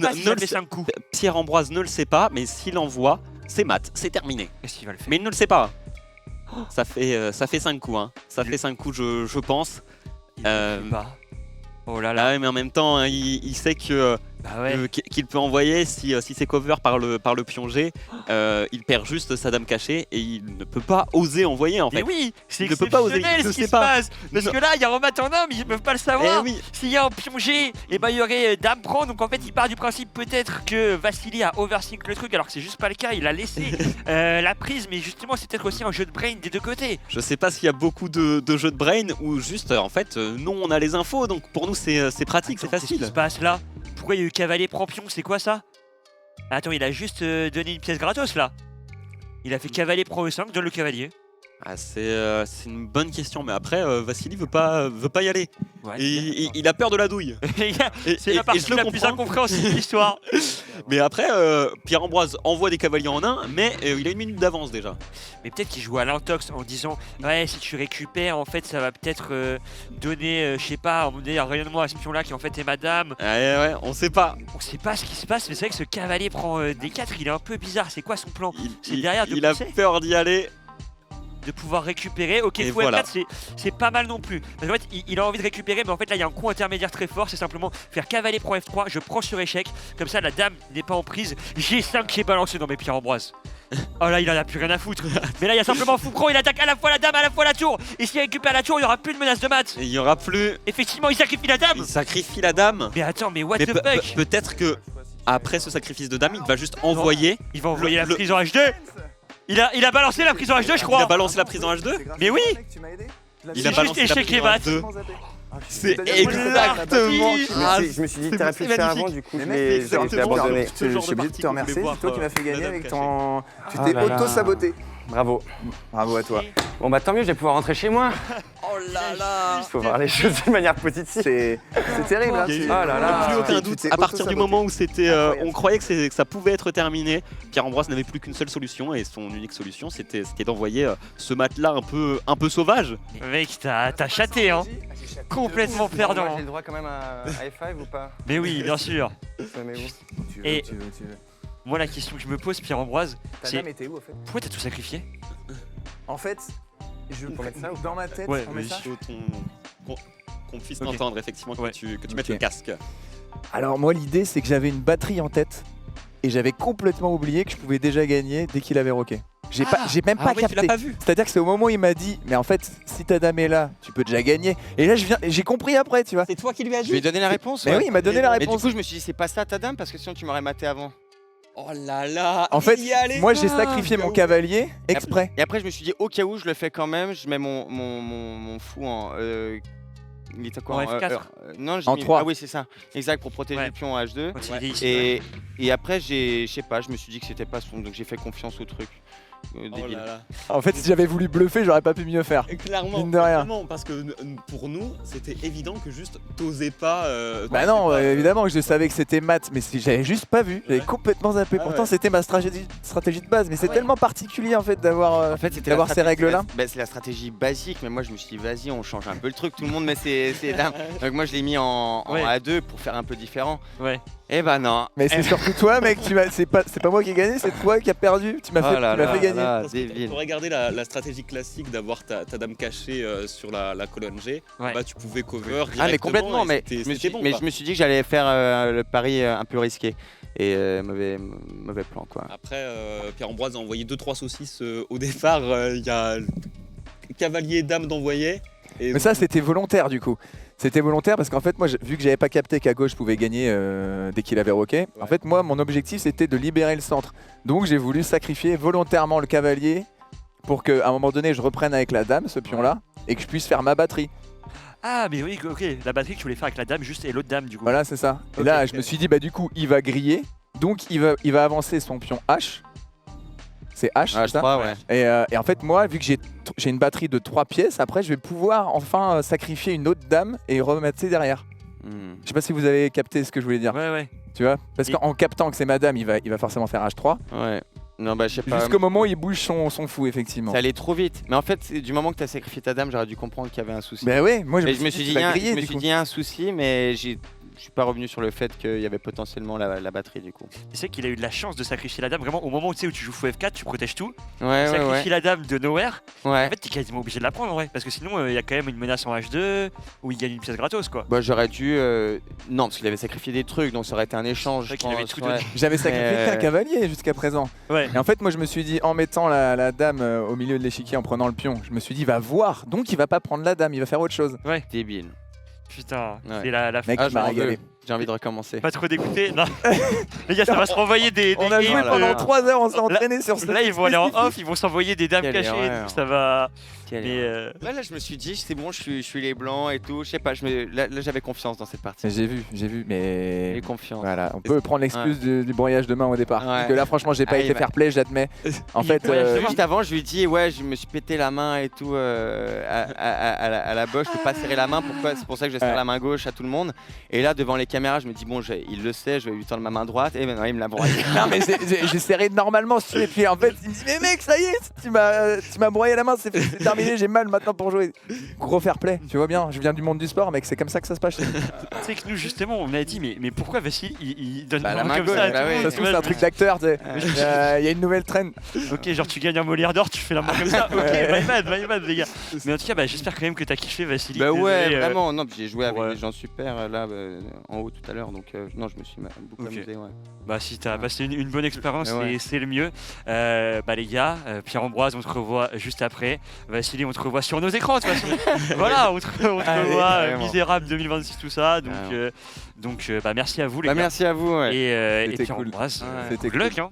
S1: Pierre-Ambroise
S2: ne le sait pas, mais s'il envoie, c'est mat, c'est terminé.
S1: Est-ce qu'il va le faire?
S2: Mais il ne le sait pas. Ça fait 5 coups, hein. Ça fait 5 coups, je pense.
S1: Il ne le fait pas. Oh là là.
S2: Ah ouais, mais en même temps, hein, il sait que
S1: Bah ouais.
S2: qu'il peut envoyer si c'est cover par le pion G. Il perd juste sa dame cachée et il ne peut pas oser envoyer en fait.
S1: Mais oui, c'est
S2: Il ne peut pas oser,
S1: exceptionnel
S2: il ne
S1: ce qui
S2: sait
S1: se
S2: pas.
S1: passe. Parce que là, il y a Romain Tandem, ils ne peuvent pas le savoir.
S2: Eh oui.
S1: S'il y a un pion G, et ben il y aurait dame prend. Donc en fait, il part du principe peut-être que Vassili a overthink le truc, alors que c'est juste pas le cas. Il a laissé la prise, mais justement, c'est peut-être aussi un jeu de brain des deux côtés.
S2: Je sais pas s'il y a beaucoup de jeux de brain ou juste en fait nous on a les infos donc pour nous c'est pratique, c'est
S1: Qu'est-ce qui
S2: facile.
S1: se passe là? Pourquoi il y a eu cavalier prend pion? C'est quoi ça? Attends, il a juste donné une pièce gratos là. Il a fait cavalier prend E5, donne le cavalier.
S2: Ah, c'est une bonne question, mais après Vassili veut pas y aller.
S1: Ouais.
S2: Et il a peur de la douille.
S1: C'est la partie la plus incompréhensible de l'histoire.
S2: Mais après, Pierre-Ambroise envoie des cavaliers en 1, mais il a 1 minute d'avance déjà.
S1: Mais peut-être qu'il joue à l'intox en disant ouais, si tu récupères, en fait, ça va peut-être donner, je sais pas, un rayonnement à ce pion là qui en fait est madame.
S2: Ouais, on sait pas.
S1: On sait pas ce qui se passe, mais c'est vrai que ce cavalier prend des 4, il est un peu bizarre. C'est quoi son plan? C'est derrière de
S2: il a
S1: pousser,
S2: peur d'y aller.
S1: de pouvoir récupérer. Ok,
S2: Et
S1: fou
S2: voilà.
S1: F4, c'est pas mal non plus. Parce qu'en fait, il a envie de récupérer, mais en fait, là, il y a un coup intermédiaire très fort. C'est simplement faire cavalier prend F3, je prends sur échec. Comme ça, la dame n'est pas en prise. G5 qui est balancé dans mes Pierre-Ambroise. Oh là, il en a plus rien à foutre. Mais là, il y a simplement Foucron, il attaque à la fois la dame, à la fois la tour. Et s'il récupère la tour, il n'y aura plus de menace de mat.
S2: Et il y aura plus.
S1: Effectivement, il sacrifie la dame.
S2: Il sacrifie la dame.
S1: Mais attends, mais what
S2: Mais
S1: the fuck?
S2: peut-être que après ce sacrifice de dame, il va juste envoyer.
S1: Il va envoyer la prise en H2. Il a balancé la prise en H2, je crois.
S2: Il a balancé la prise en H2.
S1: Mais oui.
S2: Il a
S1: C'est
S2: balancé
S1: juste
S2: la
S1: échec
S2: prise
S1: et
S2: en
S1: mat.
S2: H2. C'est
S1: exactement.
S4: Je me suis dit que t'aurais pu le faire avant, du coup je l'ai abandonné. Je suis obligé de te remercier, c'est toi qui m'as fait gagner avec ton... Tu t'es auto-saboté.
S11: Bravo.
S4: Bravo à toi.
S11: Bon bah tant mieux, je vais pouvoir rentrer chez moi.
S2: Oh là là.
S11: Il faut voir les choses de manière positive.
S4: C'est terrible, hein.
S2: Il y a eu
S11: Oh là là.
S2: plus aucun
S4: Tu
S2: doute.
S4: t'es
S2: À partir du
S4: auto-saboté.
S2: moment où c'était,
S4: Incroyable.
S2: on croyait que ça pouvait être terminé, Pierre-Ambroise n'avait plus qu'une seule solution et son unique solution c'était d'envoyer ce matelas un peu sauvage.
S1: Mec, t'as chaté, hein. Complètement perdant.
S11: J'ai le droit quand même à F5 ou pas?
S1: Mais oui, bien sûr.
S11: Mais où?
S1: Et moi, la question que je me pose, Pierre-Ambroise,
S4: Ta
S1: c'est
S4: dame était où, en fait?
S1: pourquoi t'as tout sacrifié?
S4: En fait, dans ma tête,
S1: Ouais,
S4: on met
S1: oui.
S4: ça.
S2: Qu'on puisse
S1: Ok.
S2: t'entendre effectivement,
S1: Ouais.
S2: que tu mettes le casque.
S12: Alors moi l'idée c'est que j'avais une batterie en tête et j'avais complètement oublié que je pouvais déjà gagner dès qu'il avait roqué. J'ai même pas
S2: ouais, tu l'as
S12: capté.
S2: pas vu.
S12: C'est-à-dire que c'est au moment où il m'a dit mais en fait si ta dame est là tu peux déjà gagner. Et là j'ai compris après tu vois.
S2: C'est toi qui lui as
S11: Je lui ai donné la réponse.
S12: Mais
S11: ouais.
S12: oui il m'a donné la
S11: Mais du
S12: réponse.
S11: coup je me suis dit c'est pas ça ta dame parce que sinon tu m'aurais maté avant.
S2: Oh là là.
S12: En fait
S2: il y allait
S12: moi j'ai
S2: pas.
S12: sacrifié mon cavalier exprès.
S11: Et après je me suis dit au cas où je le fais quand même, je mets mon fou en... il était quoi
S1: En F4.
S11: Non, j'ai
S12: En
S11: mis...
S12: 3.
S11: Ah oui c'est ça, exact, pour protéger
S1: Ouais.
S11: le pion en H2.
S1: Quand il est ici.
S11: Et après je sais pas, je me suis dit que c'était pas son, donc j'ai fait confiance au truc.
S2: Oh
S11: Débile.
S2: là là.
S12: En fait si j'avais voulu bluffer j'aurais pas pu mieux faire.
S2: Clairement,
S12: Mine de rien.
S2: clairement, parce que pour nous, c'était évident que juste t'osais pas.
S12: Bah non évidemment que je savais que c'était mat mais si j'avais juste pas vu, j'avais complètement zappé.
S2: Ah
S12: Pourtant
S2: ouais.
S12: c'était ma stratégie de base mais c'est tellement particulier en fait d'avoir
S11: En fait, c'était
S12: d'avoir
S11: la
S12: ces
S11: stratégie-
S12: règles là.
S11: bah, c'est la stratégie basique, mais moi je me suis dit vas-y, on change un peu le truc. Tout le monde met ses dames. Donc moi je l'ai mis en
S1: Ouais.
S11: A2 pour faire un peu différent.
S1: Ouais.
S11: Et bah non.
S12: Mais c'est surtout toi mec, c'est pas moi qui ai gagné, c'est toi qui as perdu, tu m'as
S11: Oh
S12: fait,
S11: là
S12: tu m'as
S11: là
S12: fait gagner.
S11: là,
S2: Parce que
S11: débile.
S2: t'aurais gardé la stratégie classique d'avoir ta dame cachée sur la colonne G,
S1: Ouais.
S2: bah tu pouvais cover
S11: Ah mais
S2: directement
S11: complètement,
S2: et
S11: mais
S2: c'était-
S11: je me
S2: c'était
S11: suis,
S2: bon,
S11: mais
S2: quoi.
S11: je me suis dit que j'allais faire le pari un peu risqué. Et mauvais plan quoi.
S2: Après, Pierre-Ambroise a envoyé 2-3 saucisses au départ. Il y a cavalier dame d'envoyer. Et
S12: Mais ça c'était volontaire du coup. C'était volontaire parce qu'en fait moi vu que j'avais pas capté qu'à gauche je pouvais gagner dès qu'il avait roqué, en fait moi mon objectif c'était de libérer le centre. Donc j'ai voulu sacrifier volontairement le cavalier pour qu'à un moment donné je reprenne avec la dame ce pion là et que je puisse faire ma batterie.
S1: Ah, mais oui, ok. La batterie que tu voulais faire avec la dame juste et l'autre dame du coup.
S12: Voilà c'est ça. Et
S1: Ok,
S12: là
S1: ok.
S12: je me suis dit bah du coup il va griller, donc il va avancer son pion H. C'est H, c'est ça
S11: H3 ouais.
S12: Et en fait moi vu que j'ai une batterie de 3 pièces, après je vais pouvoir enfin sacrifier une autre dame et remettre derrière.
S11: Hmm.
S12: Je sais pas si vous avez capté ce que je voulais dire.
S1: Ouais, ouais.
S12: Tu vois, parce
S1: Et-
S12: qu'en captant que c'est madame, il va forcément faire H3.
S11: Ouais. Non bah je sais pas.
S12: Jusqu'au moment où il bouge son fou, effectivement.
S11: Ça allait trop vite. Mais en fait, du moment que tu as sacrifié ta dame, j'aurais dû comprendre qu'il y avait un souci.
S12: Bah ouais, moi
S11: Et je me suis dit,
S12: tu vas
S11: il y a-
S12: griller,
S11: je me
S12: du
S11: suis
S12: coup.
S11: dit il y a un souci, mais je suis pas revenu sur le fait qu'il y avait potentiellement la batterie du coup.
S1: Tu sais qu'il a eu de la chance de sacrifier la dame vraiment au moment où tu joues fou F4, tu protèges tout.
S11: Ouais,
S1: tu
S11: ouais,
S1: sacrifies la dame de nowhere.
S11: Ouais.
S1: En fait, t'es quasiment obligé de la prendre en vrai. Parce que sinon, il y a quand même une menace en H2 où il gagne une pièce gratos quoi.
S11: Bah, j'aurais dû. Non, parce qu'il avait sacrifié des trucs, donc ça aurait été un échange.
S1: C'est vrai qu'il avait tout donné.
S12: J'avais sacrifié un cavalier jusqu'à présent.
S1: Ouais.
S12: Et en fait, moi, je me suis dit, en mettant la dame au milieu de l'échiquier, en prenant le pion, je me suis dit, il va voir, donc il va pas prendre la dame, il va faire autre chose.
S1: Ouais.
S11: Débile.
S1: Putain,
S11: Ouais.
S1: c'est la
S12: Mec,
S11: Ah,
S12: il
S11: je
S12: m'a
S11: m'en
S12: régalé.
S11: veux. J'ai envie de recommencer.
S1: Pas trop dégoûté, non. Les gars, ça va se renvoyer des
S12: On a joué
S1: games,
S12: pendant 3 heures, on s'est entraîné sur ce
S1: Là, ils vont aller en off, ils vont s'envoyer des dames
S11: Quelle
S1: cachées,
S11: erreur.
S1: donc ça va.
S11: Quelle
S1: Mais
S11: Là, je me suis dit, c'est bon, je suis les blancs et tout. Je sais pas, là, j'avais confiance dans cette partie.
S12: J'ai vu, mais.
S11: J'ai confiance.
S12: Voilà, on peut prendre l'excuse du broyage de main au départ.
S11: Ouais.
S12: Parce que là, franchement, j'ai pas
S11: Ah,
S12: été
S11: il va-
S12: fair play, j'admets. En
S1: Il
S12: fait,
S1: broyage de
S11: Juste avant, je lui dis, ouais, je me suis pété la main et tout à la bosse. Je peux pas serrer la main. Pourquoi? C'est pour ça que je serre
S12: Ouais.
S11: la main gauche à tout le monde. Et là, devant les caméras, je me dis, bon, il le sait, je vais lui tendre ma main droite. Et maintenant, il me l'a broyé.
S12: non, mais j'ai serré normalement. Et puis en fait, il me dit, mais mec, ça y est, tu m'as broyé la main, c'est terminé, j'ai mal maintenant pour jouer. Gros fair play, tu vois bien, je viens du monde du sport, mec, c'est comme ça que ça se passe.
S1: tu sais que nous, justement, on a dit, mais pourquoi Vassili il donne
S11: Bah,
S1: la
S11: la
S1: main
S11: main
S1: comme
S11: gauche,
S1: ça à
S11: bah
S1: tout le
S11: ouais.
S1: monde,
S12: Ça
S1: tu
S12: se trouve,
S1: vois,
S12: c'est un
S1: je
S12: truc
S1: me
S12: d'acteur, tu sais. Il y a une nouvelle traîne.
S1: dis, ok, genre tu gagnes un Molière d'or, tu fais la main comme ça. Ok, my bad, les gars. Mais en tout cas, j'espère quand même que t'as kiffé, Vassili.
S11: Bah ouais,
S1: Désolé,
S11: vraiment. Non, puis j'ai joué avec
S1: ouais.
S11: des gens super là en haut tout à l'heure. Donc, non, je me suis beaucoup
S1: Ok.
S11: amusé. Ouais.
S1: Bah si t'as passé une bonne expérience,
S11: Ouais.
S1: c'est le mieux. Bah les gars, Pierre-Ambroise, on te revoit juste après. Vassili, on te revoit sur nos écrans de toute façon. Voilà, on te revoit
S11: carrément.
S1: Misérable 2026, tout ça. Donc,
S11: Carrément.
S1: bah merci à vous les
S11: Bah,
S1: gars.
S11: merci à vous. Ouais.
S1: Et
S12: C'était cool.
S1: Pierre-Ambroise,
S11: Ouais.
S12: C'était
S1: good luck, hein.